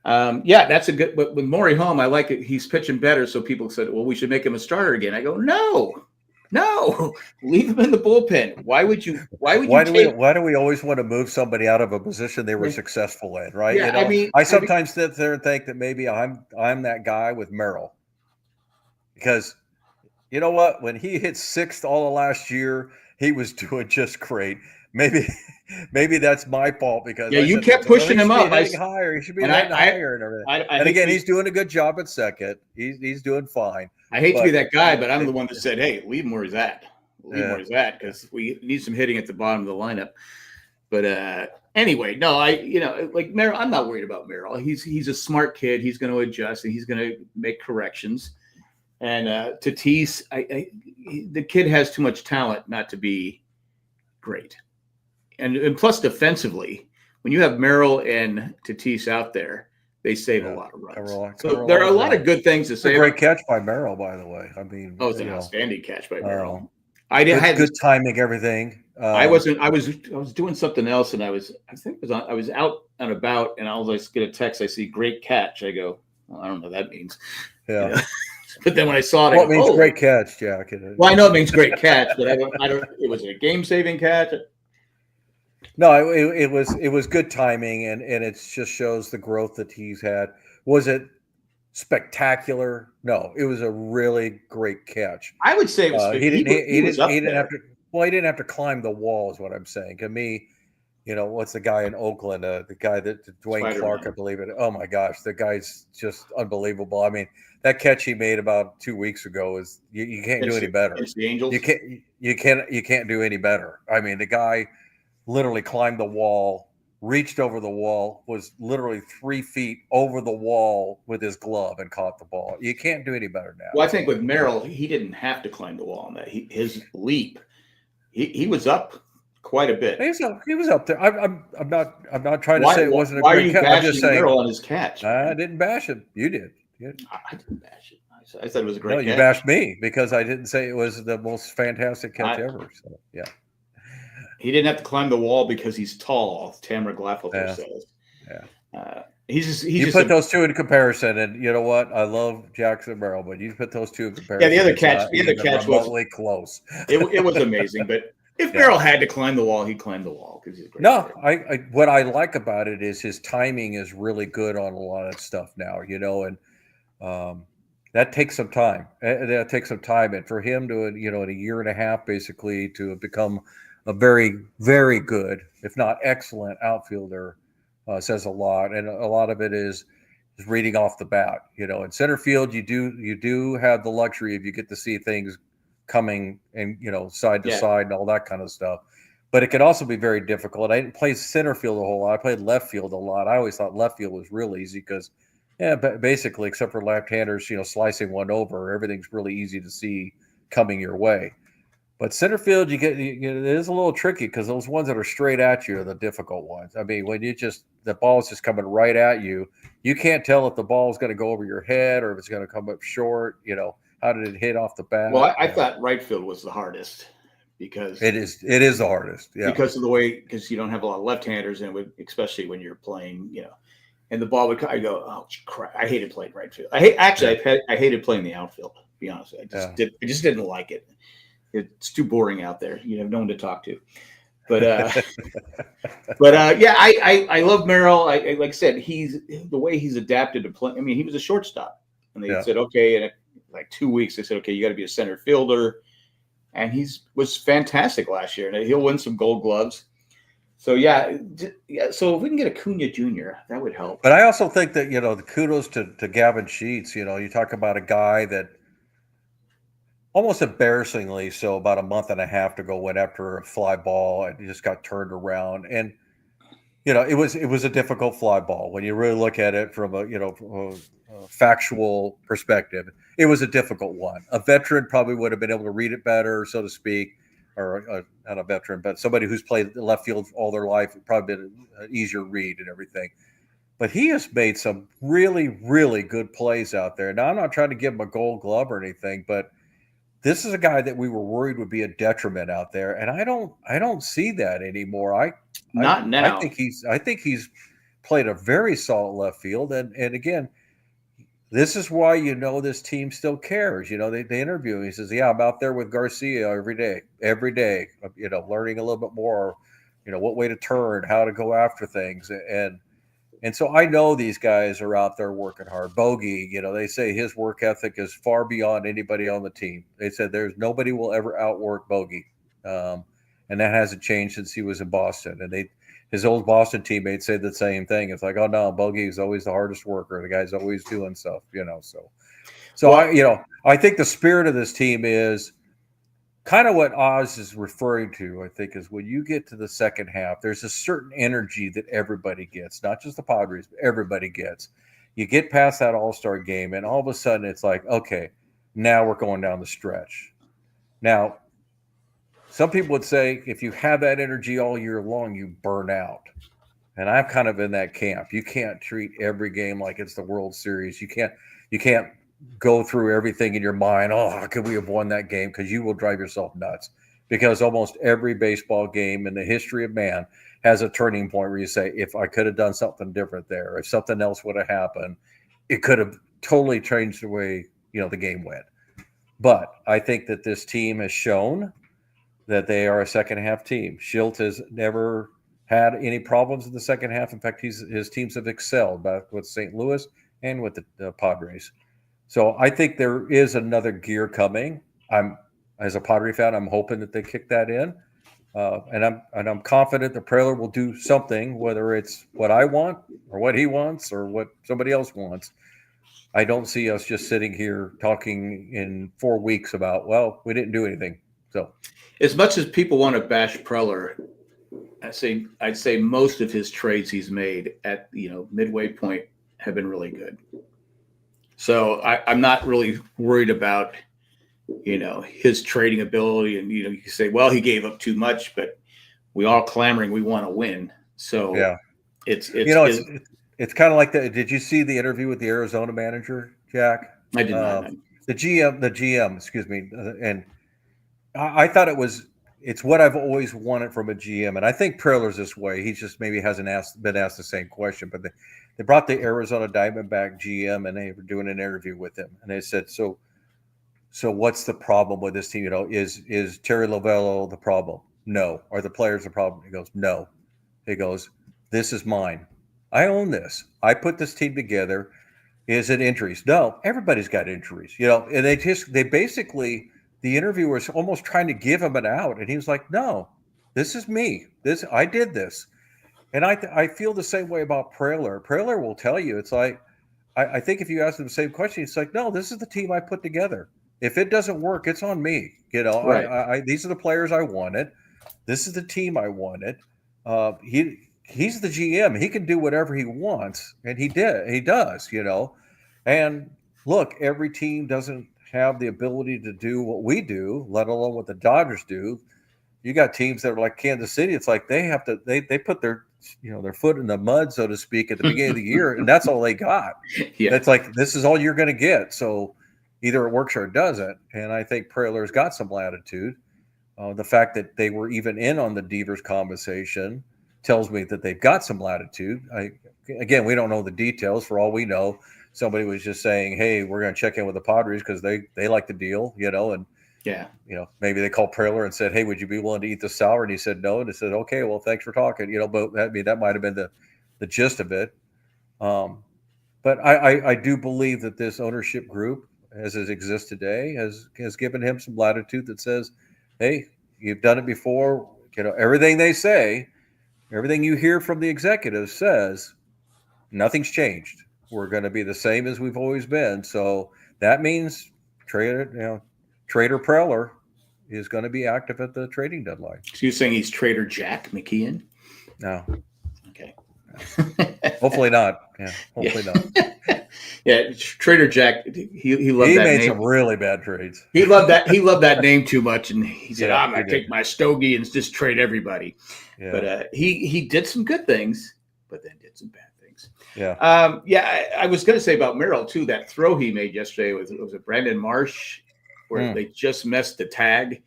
That's a good. But with Maury Home, I like it. He's pitching better, so people said, "Well, we should make him a starter again." I go, no, leave him in the bullpen. Why do
we always want to move somebody out of a position they were successful in, right?
Yeah,
I sometimes sit there and think that maybe I'm that guy with Merrill, because you know what? When he hit sixth all of last year, he was doing just great. Maybe that's my fault because
you kept pushing him up.
Higher. He should be hitting higher and everything. And again, he's doing a good job at second. He's doing fine.
I hate to be that guy, but I'm the one that said, "Hey, leave him where he's at. Leave him where he's at," because we need some hitting at the bottom of the lineup. But anyway, no, like Merrill. I'm not worried about Merrill. He's a smart kid. He's going to adjust and he's going to make corrections. And Tatis, the kid has too much talent not to be great. And plus, defensively, when you have Merrill and Tatis out there, they save a lot of runs. So there are a lot of good things to say.
A great catch by Merrill, by the way. I mean,
it's an outstanding catch by Merrill.
I had good timing, everything.
I was doing something else, and I was out and about, and I was like, get a text. I see great catch. I go, well, I don't know what that means.
Yeah.
But then when I saw it,
it means great catch, Jack.
Well, I know it means great catch, but I don't. It was a game-saving catch.
No, it was good timing, and it just shows the growth that he's had. Was it spectacular? No, it was a really great catch.
I would say it was.
He didn't have to. Well, he didn't have to climb the wall, is what I'm saying. To me, what's the guy in Oakland? The guy that Dwayne
Spider-Man.
Clark, I believe it. Oh my gosh, the guy's just unbelievable. I mean, that catch he made about 2 weeks ago is you can't do any better.
It's the Angels.
You can't do any better. I mean, the guy literally climbed the wall, reached over the wall, was literally 3 feet over the wall with his glove and caught the ball. You can't do any better now.
Well, I think with Merrill, he didn't have to climb the wall on that. His leap, he was up quite a bit.
He was up there. I'm not trying to say it wasn't a great catch. I'm just saying
Merrill on his catch.
I didn't bash him. You did.
I didn't bash it. I said it was a great catch.
You bashed me because I didn't say it was the most fantastic catch ever. So yeah.
He didn't have to climb the wall because he's tall. Tamara Glaffelter says.
Yeah.
You
put those two in comparison, and you know what? I love Jackson Merrill, but you put those two in comparison.
Yeah, the other catch was
remotely close.
It was amazing, but if Merrill had to climb the wall, he'd climb the wall because he's a great player.
What I like about it is his timing is really good on a lot of stuff now. And That takes some time. That takes some time, and for him to, in a year and a half, basically, to become a very, very good, if not excellent, outfielder, says a lot. And a lot of it is reading off the bat. In center field, you do have the luxury of you get to see things coming and side to
Yeah.
side and all that kind of stuff. But it can also be very difficult. I didn't play center field a whole lot. I played left field a lot. I always thought left field was real easy because, yeah, but basically, except for left-handers, slicing one over, everything's really easy to see coming your way. But center field, it is a little tricky because those ones that are straight at you are the difficult ones. I mean, when the ball is just coming right at you, you can't tell if the ball is going to go over your head or if it's going to come up short. How did it hit off the
Well,
bat?
I thought right field was the hardest because
It is the hardest. Yeah.
because of the way because you don't have a lot of left-handers and especially when you're playing, and the ball would I go, oh crap! I hated playing right field. I hated playing the outfield. To be honest, I just didn't like it. It's too boring out there. You have no one to talk to. But yeah, I love Merrill. Like I said, the way he's adapted to play. I mean, he was a shortstop, and they said, okay, in like 2 weeks, they said, okay, you got to be a center fielder, and was fantastic last year, and he'll win some Gold Gloves. So yeah. So if we can get Acuna Jr., that would help.
But I also think that the kudos to Gavin Sheets. You talk about a guy that almost embarrassingly so about a month and a half to go went after a fly ball and he just got turned around. And it was a difficult fly ball when you really look at it from a factual perspective. It was a difficult one. A veteran probably would have been able to read it better, so to speak, or not a veteran, but somebody who's played left field all their life, probably been an easier read and everything. But he has made some really, really good plays out there. Now, I'm not trying to give him a Gold Glove or anything, but this is a guy that we were worried would be a detriment out there, and I don't see that anymore.
Not
I
now.
think he's played a very solid left field, and again, this is why this team still cares. They interview him. He says, "Yeah, I'm out there with Garcia every day. Learning a little bit more. What way to turn, how to go after things, and so I know these guys are out there working hard. Bogey, they say his work ethic is far beyond anybody on the team. They said there's nobody will ever outwork Bogey, and that hasn't changed since he was in Boston. And his old Boston teammates say the same thing. It's like, oh no, Bogey is always the hardest worker. The guy's always doing stuff, So I think the spirit of this team is kind of what Oz is referring to, I think, is when you get to the second half, there's a certain energy that everybody gets, not just the Padres, but everybody gets. You get past that All-Star game, and all of a sudden it's like, okay, now we're going down the stretch. Now, some people would say if you have that energy all year long, you burn out. And I'm kind of in that camp. You can't treat every game like it's the World Series. You can't go through everything in your mind. Oh, how could we have won that game? Because you will drive yourself nuts. Because almost every baseball game in the history of man has a turning point where you say, if I could have done something different there, if something else would have happened, it could have totally changed the way the game went. But I think that this team has shown that they are a second half team. Schilt has never had any problems in the second half. In fact, his teams have excelled back with St. Louis and with the Padres. So I think there is another gear coming. As a Padre fan, I'm hoping that they kick that in, and I'm confident the Preller will do something, whether it's what I want or what he wants or what somebody else wants. I don't see us just sitting here talking in 4 weeks about, well, we didn't do anything. So,
as much as people want to bash Preller, I'd say most of his trades he's made at midway point have been really good. So I'm not really worried about his trading ability, and you can say, well, he gave up too much, but we all clamoring we want to win. So
yeah,
it's
kind of like that. Did you see the interview with the Arizona manager, Jack?
I did not.
The GM, excuse me, and I thought it's what I've always wanted from a GM, and I think Preller's this way. He just maybe hasn't been asked the same question, but they brought the Arizona Diamondback GM, and they were doing an interview with him, and they said, so what's the problem with this team? Is Terry Lovello the problem? No. Are the players the problem? He goes, no. He goes, this is mine. I own this. I put this team together. Is it injuries? No, everybody's got injuries, you know, and they basically, the interviewer was almost trying to give him an out. And he was like, no, this is me. I did this. And I feel the same way about Preller. Preller will tell you, it's like, I think if you ask him the same question, it's like, no, this is the team I put together. If it doesn't work, it's on me. You know,
Right.
these are the players I wanted. This is the team I wanted. He's the GM. He can do whatever he wants, and he did. He does. You know, and look, every team doesn't have the ability to do what we do, let alone what the Dodgers do. You got teams that are like Kansas City. It's like they have to they put their their foot in the mud, so to speak, at the beginning of the year, and that's all they got.
Yeah.
That's like this is all you're going to get. So either it works or it doesn't. And I think Prayler's got some latitude. The fact that they were even in on the Devers conversation tells me that they've got some latitude. Again, we don't know the details. For all we know, somebody was just saying, "Hey, we're going to check in with the Padres because they like the deal," and
Yeah.
maybe they called Preller and said, "Hey, would you be willing to eat the salary?" And he said no. And they said, "Okay, well, thanks for talking." But that might have been the gist of it. But I do believe that this ownership group, as it exists today, has given him some latitude that says, "Hey, you've done it before. Everything they say, everything you hear from the executives says nothing's changed. We're going to be the same as we've always been. So that means Trader Preller is going to be active at the trading deadline."
So you're saying he's Trader Jack McKeon?
No.
Okay.
Hopefully not. Yeah, hopefully not.
Yeah, Trader Jack. He loved
He
that
made
name.
some really bad trades.
He loved that. He loved that name too much, and he said,
Yeah,
"I'm going to take my stogie and just trade everybody."
Yeah.
But he did some good things, but then did some bad things.
Yeah.
I was going to say about Merrill too. That throw he made yesterday was it Brandon Marsh, where they just messed the tag.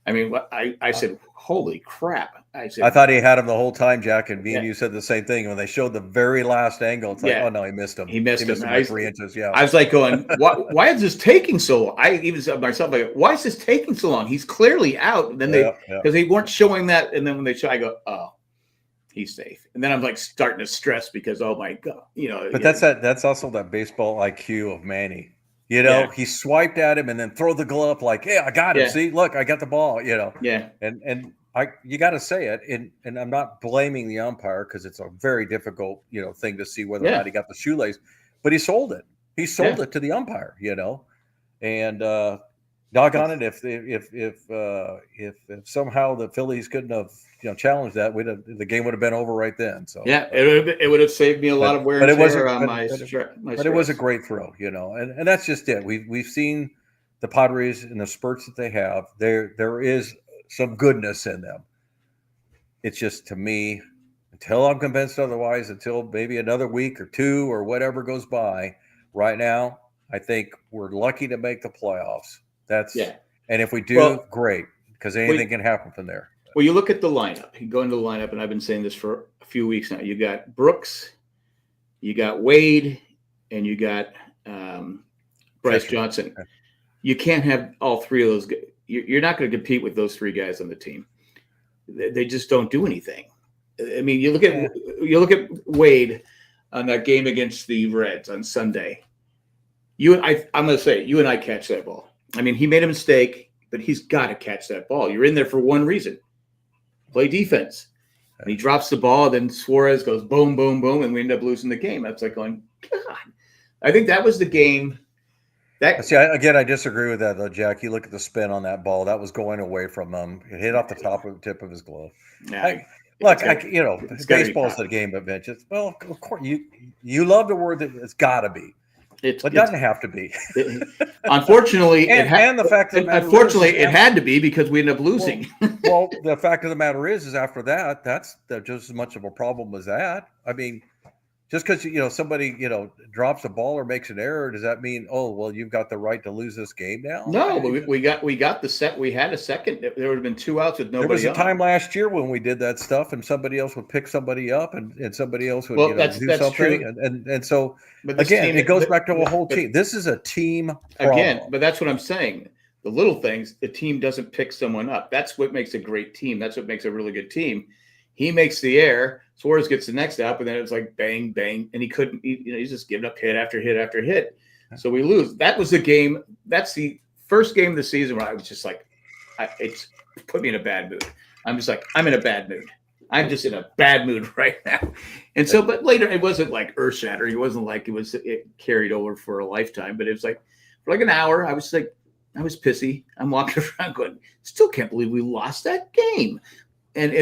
I mean, I said, "Holy crap!" I
thought he had him the whole time, Jack, and
Yeah.
you said the same thing. When they showed the very last angle, it's like,
Yeah.
oh no, he missed him.
He missed him
by 3 inches. Yeah.
I was like going, why is this taking so long? I even said myself, like, why is this taking so long? He's clearly out. And then because they weren't showing that. And then when they show, I go, oh, he's safe. And then I'm like starting to stress because, oh my God,
But that's also that baseball IQ of Manny. He swiped at him and then throw the glove up like, hey, I got him.
Yeah.
See, look, I got the ball,
Yeah.
And you got to say it. And I'm not blaming the umpire because it's a very difficult, thing to see whether or not he got the shoelace, but he sold it. He sold it to the umpire, and doggone it, if somehow the Phillies couldn't have challenged that, the game would have been over right then. So
yeah, it would have saved me a lot of wear and tear on my stress.
But it was a great throw, and that's just it. We've seen the Padres in the spurts that they have. There is some goodness in them. It's just, to me, until I'm convinced otherwise, until maybe another week or two or whatever goes by, right now, I think we're lucky to make the playoffs. And if we do, great, because anything can happen from there.
Well, you look at the lineup. You go into the lineup, and I've been saying this for a few weeks now. You got Brooks, you got Wade, and you got Bryce Johnson. You can't have all three of those guys. You're not going to compete with those three guys on the team. They just don't do anything. I mean, you look at Wade on that game against the Reds on Sunday. I'm going to say, you and I catch that ball. I mean, he made a mistake, but he's got to catch that ball. You're in there for one reason: play defense. And he drops the ball, then Suarez goes boom, boom, boom, and we end up losing the game. That's like going, God. I think that was the game.
Again, I disagree with that, though, Jack. You look at the spin on that ball; that was going away from him. It hit off the tip of his glove. Baseball's the game of inches. Well, of course, you love the word that it's got to be. It doesn't have to be.
Unfortunately,
it had
to be because we ended up losing.
Well, the fact of the matter is after that, that's just as much of a problem as that. I mean, just because somebody drops a ball or makes an error, does that mean, oh well, you've got the right to lose this game now?
No, but we got the set. We had a second. There would have been 2 outs with nobody.
There was a time last year when we did that stuff, and somebody else would pick somebody up, and somebody else would do something. True. And so again, it goes back to a whole team. This is a team problem.
Again, but that's what I'm saying. The little things, the team doesn't pick someone up. That's what makes a great team. That's what makes a really good team. He makes the error. Suarez gets the next out, and then it's like bang, bang, and he couldn't. He's just giving up hit after hit after hit. So we lose. That was the game. That's the first game of the season where I was just like, it's put me in a bad mood. I'm just like, I'm in a bad mood. I'm just in a bad mood right now. And so, but later it wasn't like earth shattering. It wasn't like it carried over for a lifetime. But it was like for like an hour. I was pissy. I'm walking around going, still can't believe we lost that game. But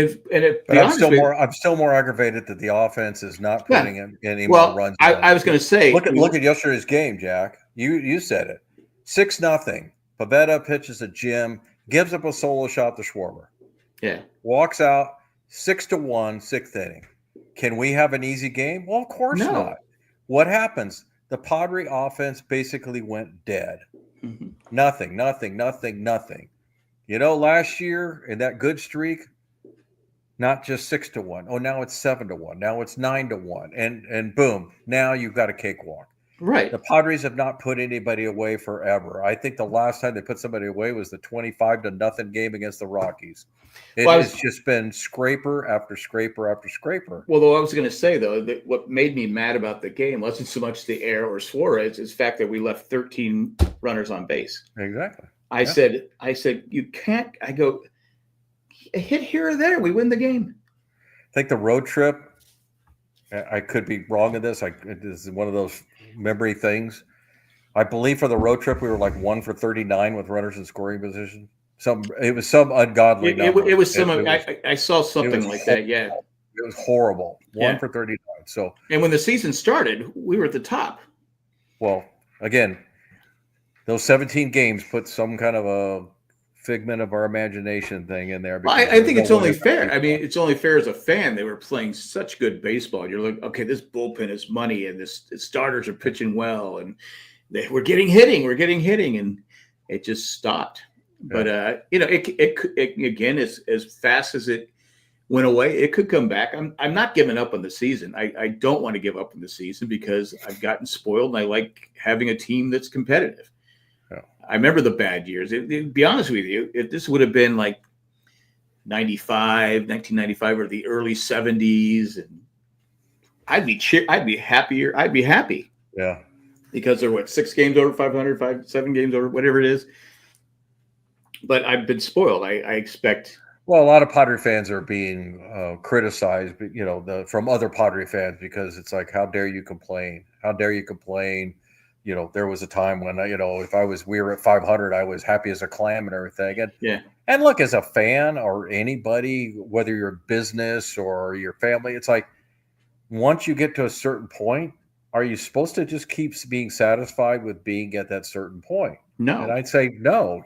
I'm still more aggravated that the offense is not putting in any more runs.
I was going to say,
look at yesterday's game, Jack. You said it, 6-0. Pavetta pitches to Jim, gives up a solo shot to Schwarber.
Yeah,
walks out 6-1, sixth inning. Can we have an easy game? Well, of course not. What happens? The Padre offense basically went dead.
Mm-hmm.
Nothing. Last year in that good streak. Not just 6-1. Oh, now it's 7-1. Now it's 9-1. And boom, now you've got a cakewalk.
Right.
The Padres have not put anybody away forever. I think the last time they put somebody away was the 25-0 game against the Rockies. It's just been scraper after scraper after scraper.
Well, though I was going to say, though, that what made me mad about the game wasn't so much the error or Suarez, it's the fact that we left 13 runners on base.
Exactly.
I said, you can't. I go, a hit here or there, we win the game.
I think the road trip, I could be wrong in this. This is one of those memory things. I believe for the road trip, we were like 1 for 39 with runners in scoring position. It was some ungodly number.
It was some. I saw something like that. Yeah,
it was horrible. 1 for 39. So,
and when the season started, we were at the top.
Well, again, those 17 games put some kind of a figment of our imagination thing in there.
I think it's only fair. I mean, it's only fair as a fan. They were playing such good baseball. You're like, okay, this bullpen is money, and the starters are pitching well, and we're getting hitting, and it just stopped. Yeah. But it again, as fast as it went away, it could come back. I'm not giving up on the season. I don't want to give up on the season because I've gotten spoiled, and I like having a team that's competitive. I remember the bad years. To be honest with you, if this would have been like 1995 or the early 70s, and I'd be happier. I'd be happy.
Yeah.
Because they're 6 games over 500, 7 games over, whatever it is. But I've been spoiled. I expect.
Well, a lot of Padre fans are being criticized, from other Padre fans because it's like, how dare you complain? How dare you complain? There was a time when, if we were at 500, I was happy as a clam and everything. And look, as a fan or anybody, whether you're business or your family, it's like once you get to a certain point, are you supposed to just keep being satisfied with being at that certain point?
No.
And I'd say no.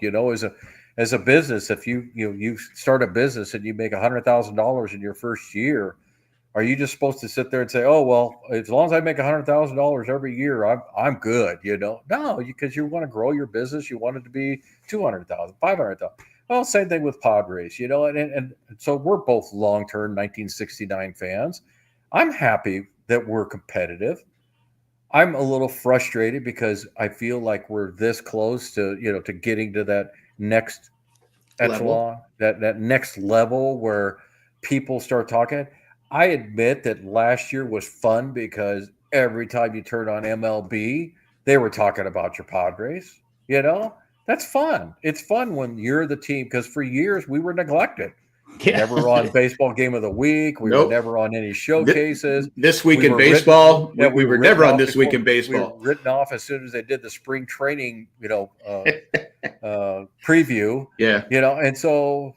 As a business, if you start a business and you make $100,000 in your first year, are you just supposed to sit there and say, oh, well, as long as I make $100,000 every year, I'm good, No, because you want to grow your business. You want it to be 200,000, 500,000. Well, same thing with Padres, and so we're both long-term 1969 fans. I'm happy that we're competitive. I'm a little frustrated because I feel like we're this close to, to getting to that next echelon, that next level where people start talking. I admit that last year was fun because every time you turn on MLB, they were talking about your Padres. That's fun. It's fun when you're the team because for years we were neglected. Yeah. Never on Baseball Game of the Week. We were never on any showcases.
This Week in Baseball. We were never on This Week in Baseball.
We were written off as soon as they did the spring training, preview.
Yeah.
And so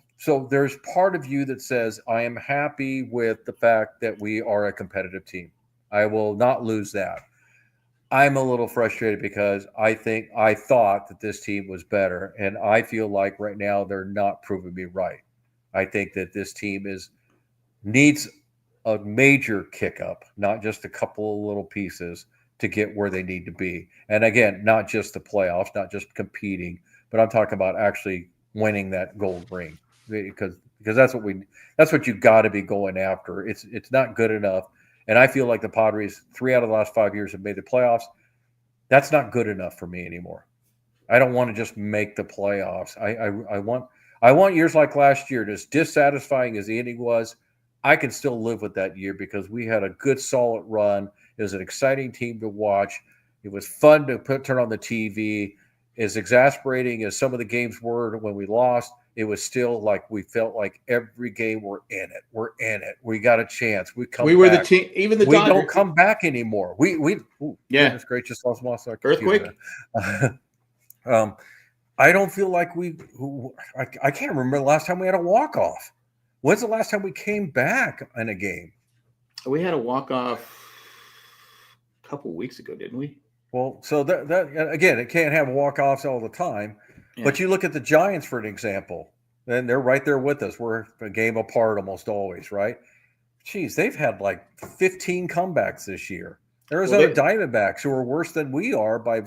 there's part of you that says, I am happy with the fact that we are a competitive team. I will not lose that. I'm a little frustrated because I thought that this team was better. And I feel like right now they're not proving me right. I think that this team needs a major kick up, not just a couple of little pieces to get where they need to be. And again, not just the playoffs, not just competing, but I'm talking about actually winning that gold ring because that's what you got to be going after. It's not good enough. And I feel like the Padres 3 out of the last 5 years have made the playoffs. That's not good enough for me anymore. I don't want to just make the playoffs. I want years like last year, as dissatisfying as the inning was, I can still live with that year because we had a good, solid run. It was an exciting team to watch. It was fun to turn on the TV. As exasperating as some of the games were when we lost, it was still like we felt like every game we're in it. We're in it. We got a chance. We come
We were the
back.
team, even the
We
Dodgers.
don't come back anymore.
Yeah.
Goodness gracious, lost our
Earthquake.
computer. I don't feel like I can't remember the last time we had a walk off. When's the last time we came back in a game?
We had a walk-off a couple of weeks ago, didn't we?
Well, so that again, it can't have walk-offs all the time.
Yeah.
But you look at the Giants for an example, and they're right there with us. We're a game apart almost always, right? Geez, they've had like 15 comebacks this year. Arizona Diamondbacks, who are worse than we are by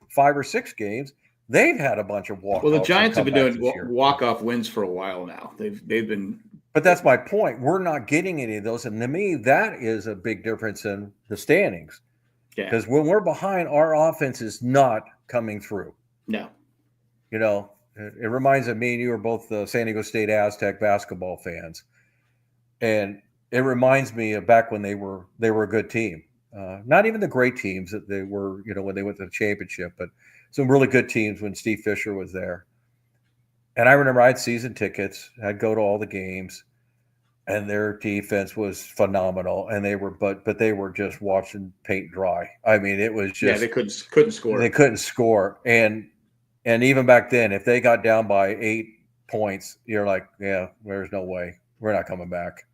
5 or 6 games, they've had a bunch of walk-offs.
Well, the Giants have been doing walk-off wins for a while now. They've been.
But that's my point. We're not getting any of those, and to me, that is a big difference in the standings.
Yeah.
Because when we're behind, our offense is not coming through.
No.
You know, it reminds me and you are both the San Diego State Aztec basketball fans, and it reminds me of back when they were a good team. Not even the great teams that they were, you know, when they went to the championship, but some really good teams when Steve Fisher was there. And I remember I had season tickets. I'd go to all the games, and their defense was phenomenal. And they were, but they were just watching paint dry. I mean, it was just
they couldn't score.
They couldn't score, and even back then, if they got down by 8 points, you're like, yeah, there's no way we're not coming back,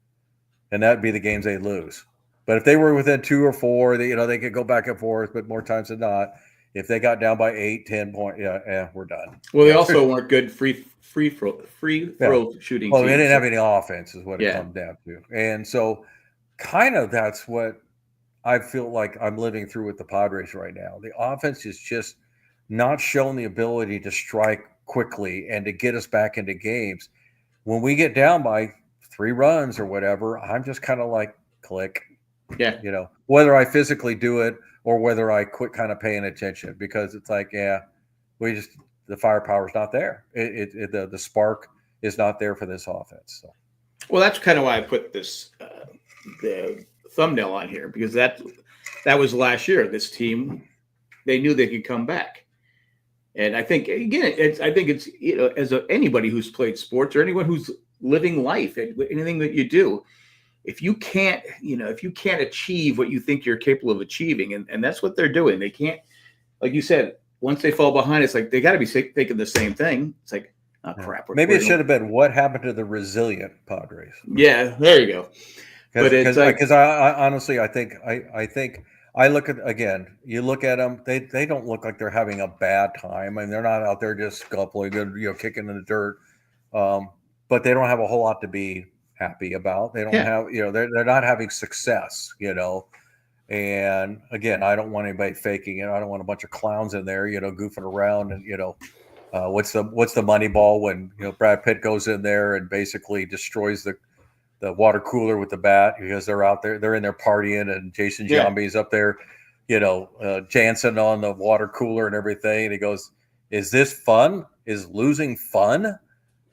and that'd be the games they lose. But if they were within 2 or 4, they could go back and forth. But more times than not, if they got down by 8, 10 points, we're done.
Well, they also weren't good free throw shooting.
Well, they didn't have any offense, is what it comes down to. And so, kind of that's what I feel like I'm living through with the Padres right now. The offense is just not showing the ability to strike quickly and to get us back into games. When we get down by 3 runs or whatever, I'm just kind of like, click.
Yeah.
You know, whether I physically do it or whether I quit kind of paying attention, because it's like, the firepower's not there. The spark is not there for this offense. So.
Well, that's kind of why I put this the thumbnail on here, because that was last year. This team, they knew they could come back, and I think again, it's you know, as anybody who's played sports or anyone who's living life, anything that you do, if you can't achieve what you think you're capable of achieving, and that's what they're doing. They can't, like you said, once they fall behind, it's like they got to be thinking the same thing. It's like, oh crap.
Maybe it should have been what happened to the resilient Padres.
Yeah, there you go.
But it's because I honestly, I think I look at, again, you look at them, they don't look like they're having a bad time. I mean, they're not out there just scuffling and kicking in the dirt, but they don't have a whole lot to be happy about. They don't have, they're not having success, And again, I don't want anybody faking it. I don't want a bunch of clowns in there, goofing around. And what's the money ball when Brad Pitt goes in there and basically destroys the water cooler with the bat because they're out there, they're in there partying, and Jason Giambi's up there, Jansen on the water cooler and everything. And he goes, "Is this fun? Is losing fun?"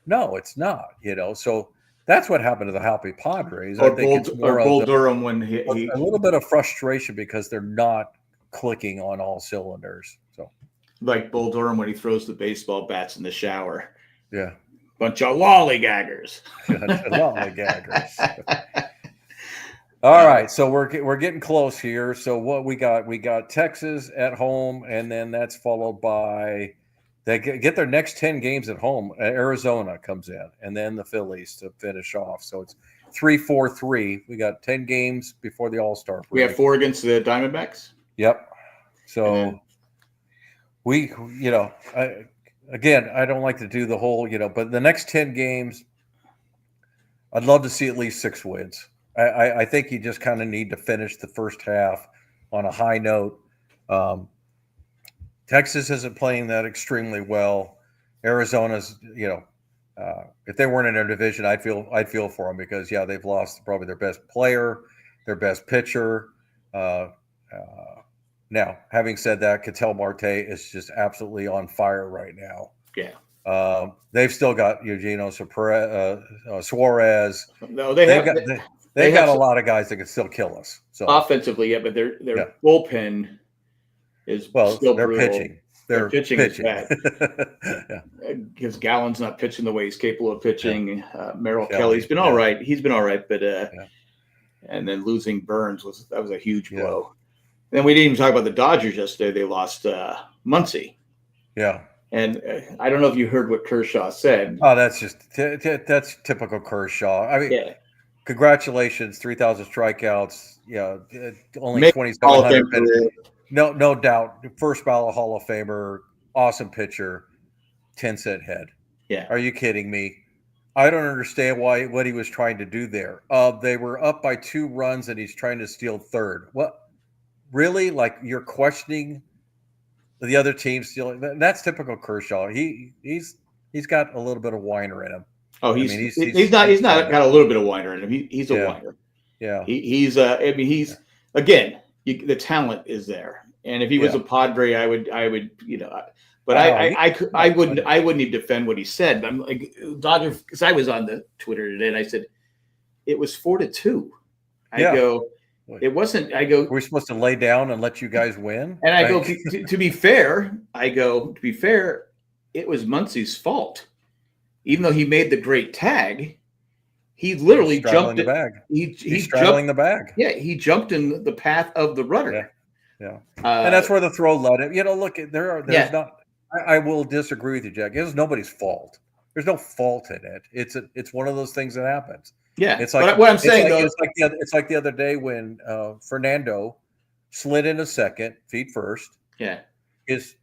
No, it's not. So. That's what happened to the Happy Padres. I think it's more
Bull Durham when he
a little bit of frustration because they're not clicking on all cylinders. So,
like Bull Durham when he throws the baseball bats in the shower.
Yeah,
bunch of lollygaggers.
Lollygaggers. All right, so we're getting close here. So what we got Texas at home, and then that's followed by. They get their next 10 games at home. Arizona comes in, and then the Phillies to finish off. So it's 3-4-3. We got 10 games before the All-Star break.
We have 4 against the Diamondbacks.
Yep. So I don't like to do the whole, but the next 10 games, I'd love to see at least 6 wins. I think you just kind of need to finish the first half on a high note. Texas isn't playing that extremely well. Arizona's, if they weren't in their division, I'd feel for them because they've lost probably their best player, their best pitcher. Now, having said that, Ketel Marte is just absolutely on fire right now.
Yeah.
They've still got Eugenio Suarez.
No,
They've got a lot of guys that can still kill us. So
offensively, yeah, but their bullpen is still
they're
brutal.
pitching.
Their pitching is bad.
Yeah.
Because Gallen's not pitching the way he's capable of pitching. Merrill Kelly's been all right. He's been all right, but and then losing Burns was a huge blow. Then we didn't even talk about the Dodgers yesterday. They lost Muncy.
Yeah.
And I don't know if you heard what Kershaw said.
Oh, that's just that's typical Kershaw. I mean, congratulations, 3,000 strikeouts. Yeah, only 2,700 pitches. No doubt. First ballot Hall of Famer, awesome pitcher, 10-cent head.
Yeah.
Are you kidding me? I don't understand what he was trying to do there. They were up by 2 runs and he's trying to steal third. What? Really? Like you're questioning the other team stealing? That's typical Kershaw. He's got a little bit of whiner in him.
Oh, he's not got a little bit of whiner in him. He's a whiner.
Yeah.
He's the talent is there. And if he was a Padre, I would, but I wouldn't even defend what he said. I'm like Dodger, because I was on the Twitter today and I said it was 4-2. It wasn't.
We're supposed to lay down and let you guys win.
And I go to be fair. It was Muncy's fault. Even though he made the great tag, he literally jumped
the bag.
He's
straddling the bag.
Yeah, he jumped in the path of the runner.
Yeah. And that's where the throw led it. Look, there's not. I will disagree with you, Jack. It's nobody's fault. There's no fault in it. It's one of those things that happens.
Yeah,
it's like
but what I'm saying though,
it's like the other day when Fernando slid in a second, feet first.
Yeah,
his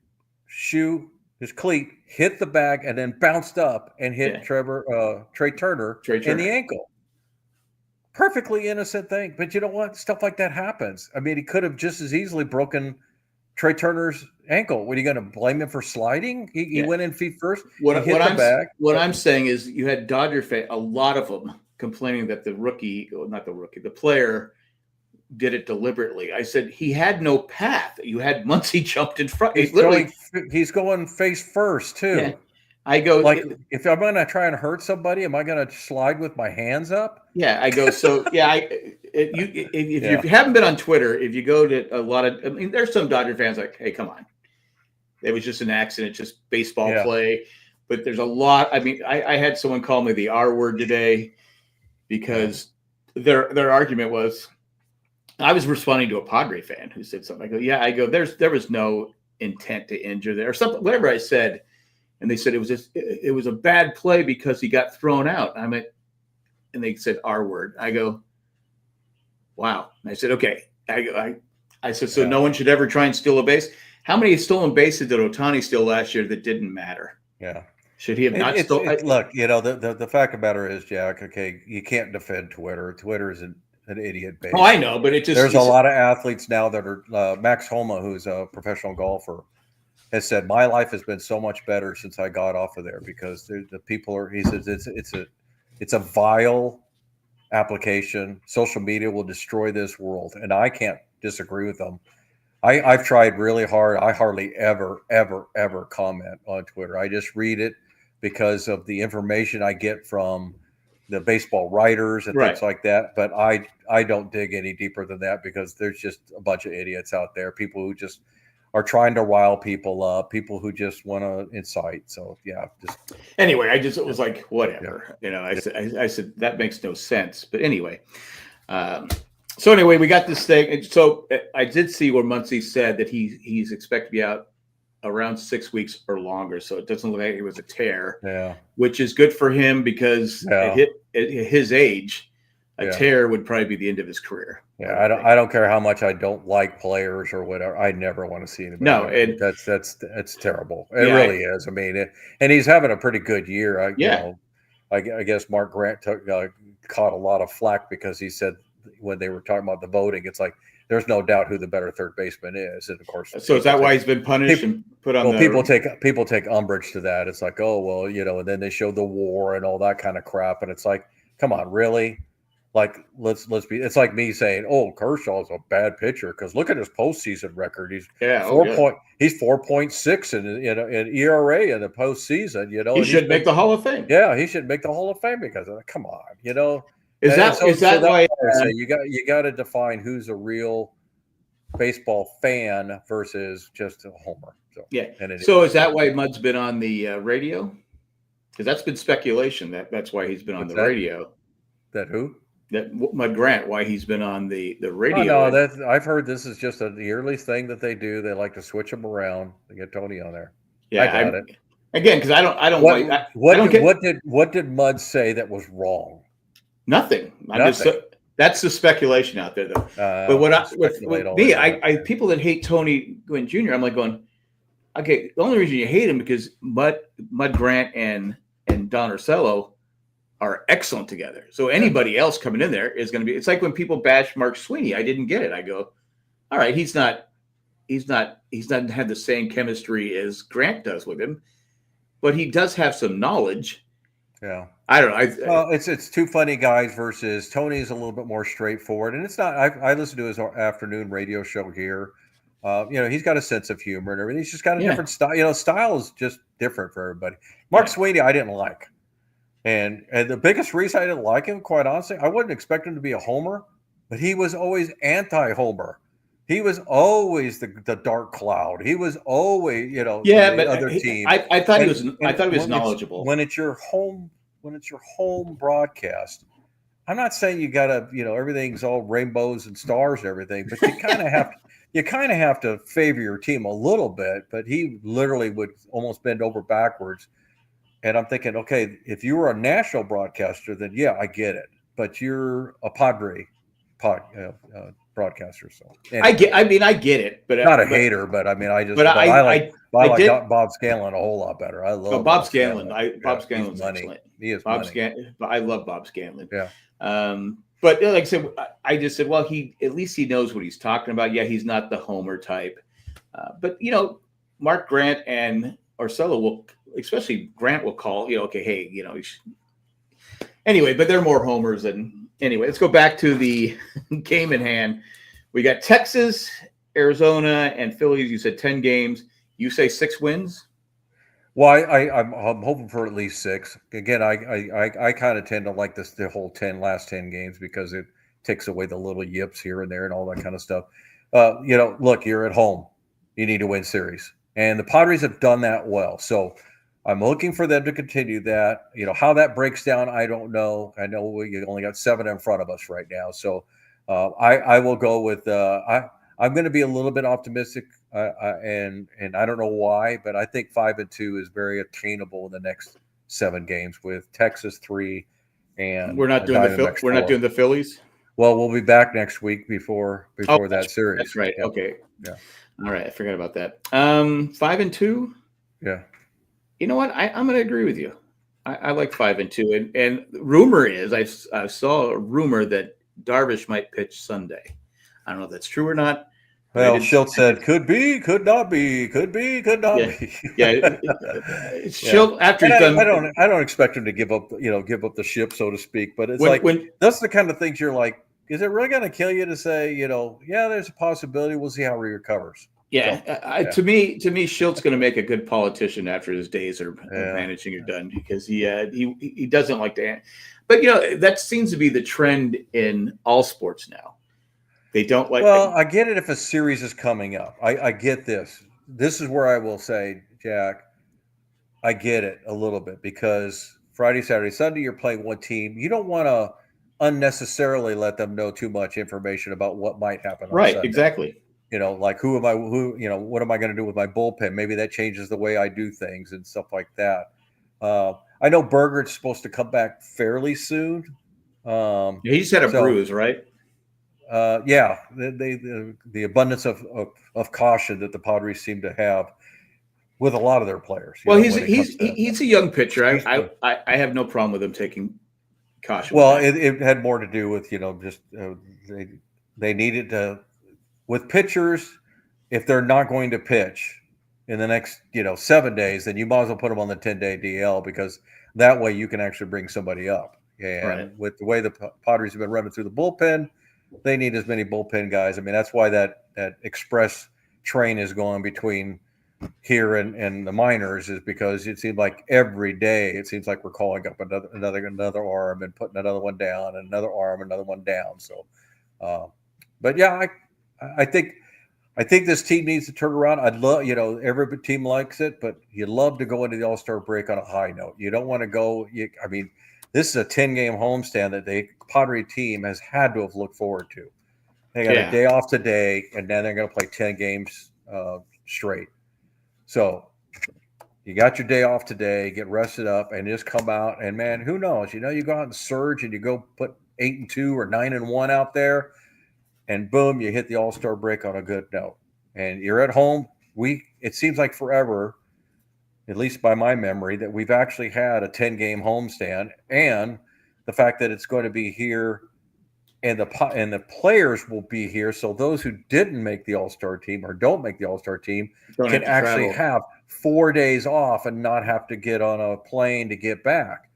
cleat hit the bag and then bounced up and hit Trey Turner in the ankle. Perfectly innocent thing, but you know what? Stuff like that happens. I mean, he could have just as easily broken Trey Turner's ankle. What are you going to blame him for sliding? He went in feet first. What
I'm saying is, you had Dodger fans, a lot of them, complaining that the player did it deliberately. I said he had no path. You had Muncy jumped in front.
He's going face first too.
Yeah. I go
if I'm going to try and hurt somebody, am I going to slide with my hands up?
Yeah, I go. So if you haven't been on Twitter, if you go to a lot of, there's some Dodger fans like, hey, come on, it was just an accident, just baseball play. But there's a lot. I had someone call me the R word today because their argument was, I was responding to a Padre fan who said something. I go, there was no intent to injure there or something, whatever I said. And they said it was a bad play because he got thrown out. And they said R word. I go, wow. And I said, okay. I said, so no one should ever try and steal a base. How many stolen bases did Ohtani steal last year that didn't matter?
Yeah.
Should he have not stolen?
Look, the fact of the matter is, Jack, okay, you can't defend Twitter. Twitter is an idiot base.
Oh, I know, but
there's a lot of athletes now that are Max Homa, who's a professional golfer, has said my life has been so much better since I got off of there because the people are. He says it's a vile application. Social media will destroy this world, and I can't disagree with them. I've tried really hard. I hardly ever comment on Twitter. I just read it because of the information I get from the baseball writers and things like that. But I don't dig any deeper than that because there's just a bunch of idiots out there, people who just are trying to rile people up, people who just want to incite. So
anyway, it was like, whatever, I said, that makes no sense. But anyway, so anyway, we got this thing. So I did see where Muncy said that he's expected to be out around 6 weeks or longer. So it doesn't look like it was a tear, which is good for him because at his age, a tear would probably be the end of his career.
Yeah, I don't care how much I don't like players or whatever. I never want to see anybody.
No, and
that's terrible. It really is. I mean, and he's having a pretty good year. I guess Mark Grant caught a lot of flack because he said when they were talking about the voting, it's like there's no doubt who the better third baseman is, and of course.
So is that why he's been punished and put on?
Well, people take umbrage to that. It's like, oh well, and then they show the WAR and all that kind of crap, and it's like, come on, really? Like let's be. It's like me saying, "Oh, Kershaw's a bad pitcher because look at his postseason record. He's He's 4.6 in ERA in the postseason.
He should make the Hall of Fame.
Yeah, he should make the Hall of Fame because come on,
Is that why?
So you got to define who's a real baseball fan versus just a homer. So
Yeah.
and
So is that why Mud's been on the radio? Because that's been speculation that's why he's been on the radio.
That who?
That Mud Grant, why he's been on the radio.
Oh no, I've heard this is just a yearly thing that they do. They like to switch them around. They get Tony on there.
Yeah,
I got it.
Again, because I don't.
What did Mud say that was wrong?
Nothing. That's the speculation out there, though. But with me, people that hate Tony Gwynn Jr., I'm like going, okay. The only reason you hate him because Mud Grant and Don Orsello are excellent together. So anybody else coming in there is going to be. It's like when people bash Mark Sweeney. I didn't get it. I go, all right, he's not had the same chemistry as Grant does with him, but he does have some knowledge.
Yeah,
I don't know.
Well, it's two funny guys versus Tony's a little bit more straightforward, and it's not. I listen to his afternoon radio show here. He's got a sense of humor and everything. He's just got a different style. Style is just different for everybody. Mark Sweeney, I didn't like. And the biggest reason I didn't like him, quite honestly, I wouldn't expect him to be a homer, but he was always anti-homer. He was always the dark cloud. He was always, the other team.
I thought he was knowledgeable.
When it's your home broadcast, I'm not saying you gotta, everything's all rainbows and stars and everything, but you kind of have to favor your team a little bit. But he literally would almost bend over backwards. And I'm thinking, okay, if you were a national broadcaster, then yeah, I get it. But you're a Padre broadcaster, so anyway.
I get it, but
not a hater. But I mean, I like Bob Scanlon a whole lot better. I love
Bob Scanlon. Bob Scanlon's
money.
Excellent.
He is
Bob
money.
Scanlon. But I love Bob Scanlon.
Yeah.
But like I said, I just said, well, at least he knows what he's talking about. Yeah, he's not the homer type, but Mark Grant and Orsello will. Especially Grant will call, okay, hey, anyway, but they're more homers than anyway. Let's go back to the game in hand. We got Texas, Arizona, and Phillies. You said 10 games. You say 6 wins?
Well, I'm hoping for at least 6. Again, I kind of tend to like the whole last 10 games because it takes away the little yips here and there and all that kind of stuff. Look, you're at home. You need to win series. And the Padres have done that well. So I'm looking for them to continue that. How that breaks down, I don't know. I know we only got 7 in front of us right now. So I will go with I'm going to be a little bit optimistic, and I don't know why, but I think 5-2 is very attainable in the next 7 games with Texas 3 and
we're not doing the Phillies.
Well, we'll be back next week before that series.
That's right.
Yeah.
Okay.
Yeah.
All right. I forgot about that. 5-2.
Yeah.
You know what? I'm going to agree with you. I like 5-2, and rumor is I saw a rumor that Darvish might pitch Sunday. I don't know if that's true or not.
Well, Schultz said could be, could not be, could be, could not be.
Yeah, Schultz after he's done.
I don't expect him to give up the ship, so to speak. But it's that's the kind of things you're like, is it really going to kill you to say, yeah, there's a possibility. We'll see how he recovers.
Yeah,
So,
to me, Schultz going to make a good politician after his days of managing are done because he doesn't like to. But that seems to be the trend in all sports now. They don't like.
Well, I get it if a series is coming up. I get this. This is where I will say, Jack, I get it a little bit because Friday, Saturday, Sunday, you're playing one team. You don't want to unnecessarily let them know too much information about what might happen. On Sunday.
Exactly.
Like what am I going to do with my bullpen? Maybe that changes the way I do things and stuff like that. I know Berger's supposed to come back fairly soon.
He just had a bruise, right?
Yeah, the abundance of caution that the Padres seem to have with a lot of their players.
Well, he's a young pitcher. I have no problem with him taking caution.
Well, it had more to do with just they needed to. With pitchers, if they're not going to pitch in the next 7 days, then you might as well put them on the 10-day DL because that way you can actually bring somebody up. And with the way the Padres have been running through the bullpen, they need as many bullpen guys. I mean, that's why that express train is going between here in the minors is because it seems like every day it seems like we're calling up another arm and putting another one down, and another arm, another one down. So, but yeah, I think this team needs to turn around. I'd love, every team likes it, but you love to go into the All-Star break on a high note. You don't want to go. I mean, this is a 10-game homestand that the Padre team has had to have looked forward to. They got a day off today, and then they're going to play 10 games straight. So you got your day off today, get rested up, and just come out. And man, who knows? You go out and surge, and you go put 8-2 or 9-1 out there, and boom, you hit the All-Star break on a good note. And you're at home. It seems like forever, at least by my memory, that we've actually had a 10-game homestand, and the fact that it's going to be here. And the players will be here, so those who didn't make the All-Star team or don't make the All-Star team can actually have 4 days off and not have to get on a plane to get back.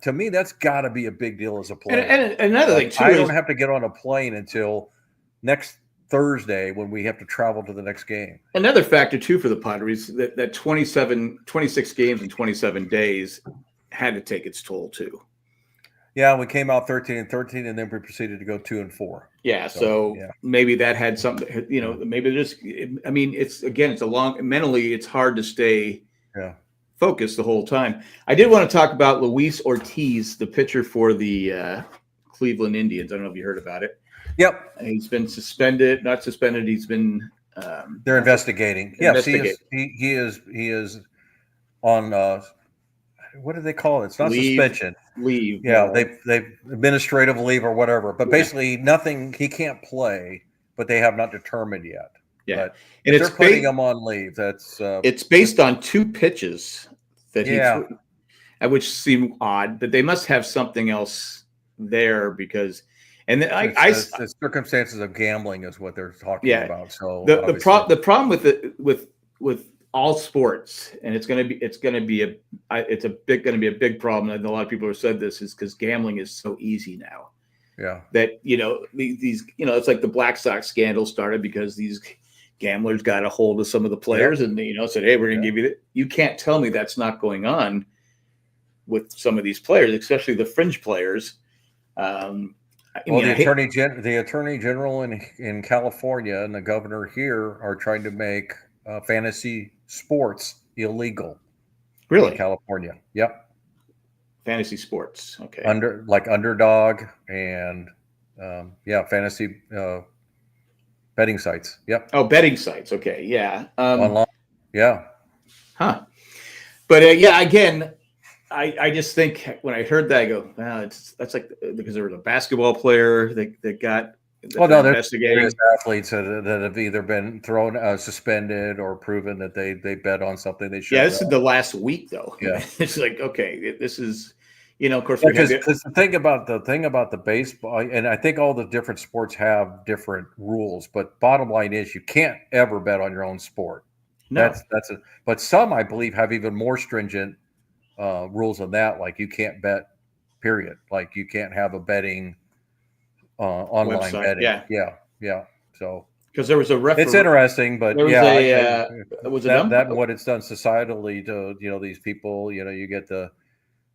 To me, that's got to be a big deal as a player.
And another thing too,
I don't have to get on a plane until next Thursday when we have to travel to the next game.
Another factor too for the Padres that 26 games in 27 days had to take its toll too.
Yeah, we came out 13-13, and then we proceeded to go 2-4.
Yeah, so maybe that had something. Maybe just. I mean, it's a long. Mentally, it's hard to stay focused the whole time. I did want to talk about Luis Ortiz, the pitcher for the Cleveland Indians. I don't know if you heard about it.
Yep,
he's been suspended. Not suspended. He's been.
They're investigating. Yes, he is on. What do they call it? It's not suspension.
Leave.
Yeah, they administrative leave or whatever. But basically, nothing. He can't play, but they have not determined yet.
Yeah,
but
and
they're putting him on leave. That's
it's based on 2 pitches that he threw, which seem odd, but they must have something else there because. And then
the circumstances of gambling is what they're talking about. So
the problem with all sports, and it's going to be a big problem. And a lot of people have said this is because gambling is so easy now.
Yeah.
That these it's like the Black Sox scandal started because these gamblers got a hold of some of the players and said, "Hey, we're going to give you that." You can't tell me that's not going on with some of these players, especially the fringe players.
The attorney general in California and the governor here are trying to make fantasy sports illegal.
Really?
In California. Yep.
Fantasy sports. Okay.
Underdog and fantasy betting sites. Yep.
Oh, betting sites. Okay. Yeah.
Online. Yeah.
Huh. But again, I just think when I heard that, I go, wow, that's like because there was a basketball player that got.
There's athletes that have either been thrown suspended or proven that they bet on something they shouldn't.
Yeah, this is the last week though.
Yeah,
it's like okay, this is of course
because the thing about the baseball, and I think all the different sports have different rules, but bottom line is you can't ever bet on your own sport.
No.
But some I believe have even more stringent rules than that. Like you can't bet, period. Like you can't have a betting. Online
website.
Betting. Yeah. So
because there was a referee.
It's interesting, but
was
that what it's done societally to these people. You get the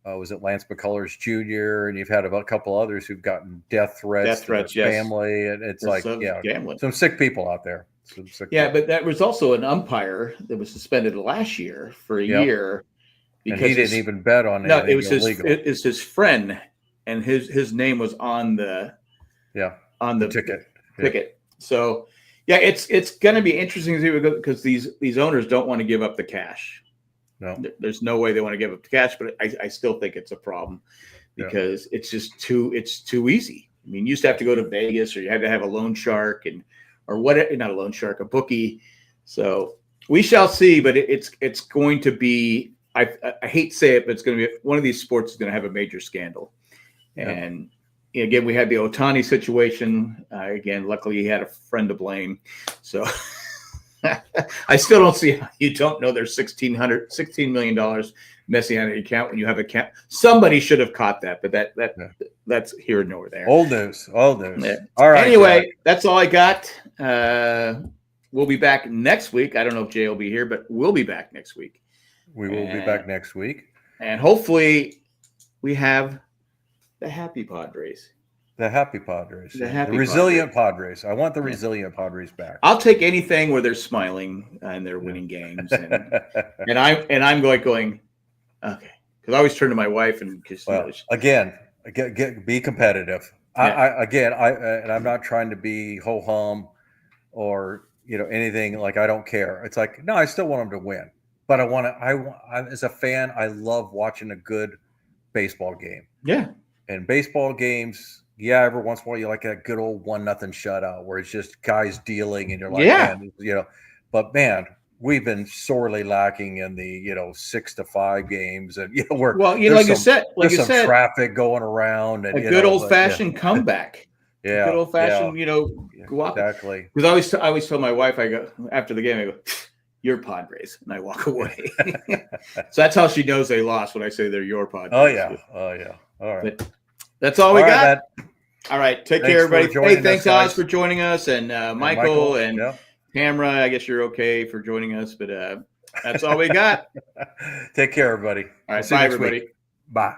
was it Lance McCullers Jr. and you've had a couple others who've gotten death threats to their family, and it's
gambling.
Some sick people out there.
But that was also an umpire that was suspended last year for a year
because he didn't even bet on anything.
No, it was illegal. It's his friend, and his name was on the. On the ticket. So, it's going to be interesting to see because these owners don't want to give up the cash.
No,
there's no way they want to give up the cash, but I still think it's a problem because it's just too easy. I mean, you used to have to go to Vegas or you had to have a loan shark not a loan shark, a bookie. So we shall see, but it's going to be. I hate to say it, but it's going to be one of these sports is going to have a major scandal, and. Again, we had the Ohtani situation. Again, luckily he had a friend to blame. So I still don't see how you don't know there's $16 million messing out of your account when you have a account. Somebody should have caught that, but that's here nor there.
Old news.
Yeah.
All right.
Anyway, that's all I got. we'll be back next week. I don't know if Jay will be here, but we'll be back next week.
We will be back next week.
And hopefully we have the happy Padres.
The happy Padres.
The
resilient Padres. I want the resilient Padres back.
I'll take anything where they're smiling and they're winning games. And I'm going, okay. Because I always turn to my wife and just
again, be competitive. Yeah. And I'm not trying to be ho hum or anything, like I don't care. It's like, no, I still want them to win, but I as a fan, I love watching a good baseball game.
Yeah.
And baseball games, every once in a while you like a good old 1-0 shutout where it's just guys dealing and you're like, man, but man, we've been sorely lacking in the 6-5 games, and
like you said,
traffic going around, and
a good old fashioned comeback.
Yeah,
good old fashioned, go out.
Exactly.
Because I always tell my wife, I go after the game, I go, "You're Padres," and I walk away. So that's how she knows they lost when I say they're your Padres.
Oh yeah. All right.
But that's all we got.
Matt.
All right. Take care, everybody. Hey, thanks, Oz, for joining us, and Michael and Tamara. I guess you're okay for joining us, but that's all we got.
Take care, everybody.
All right. Bye, everybody.
Bye.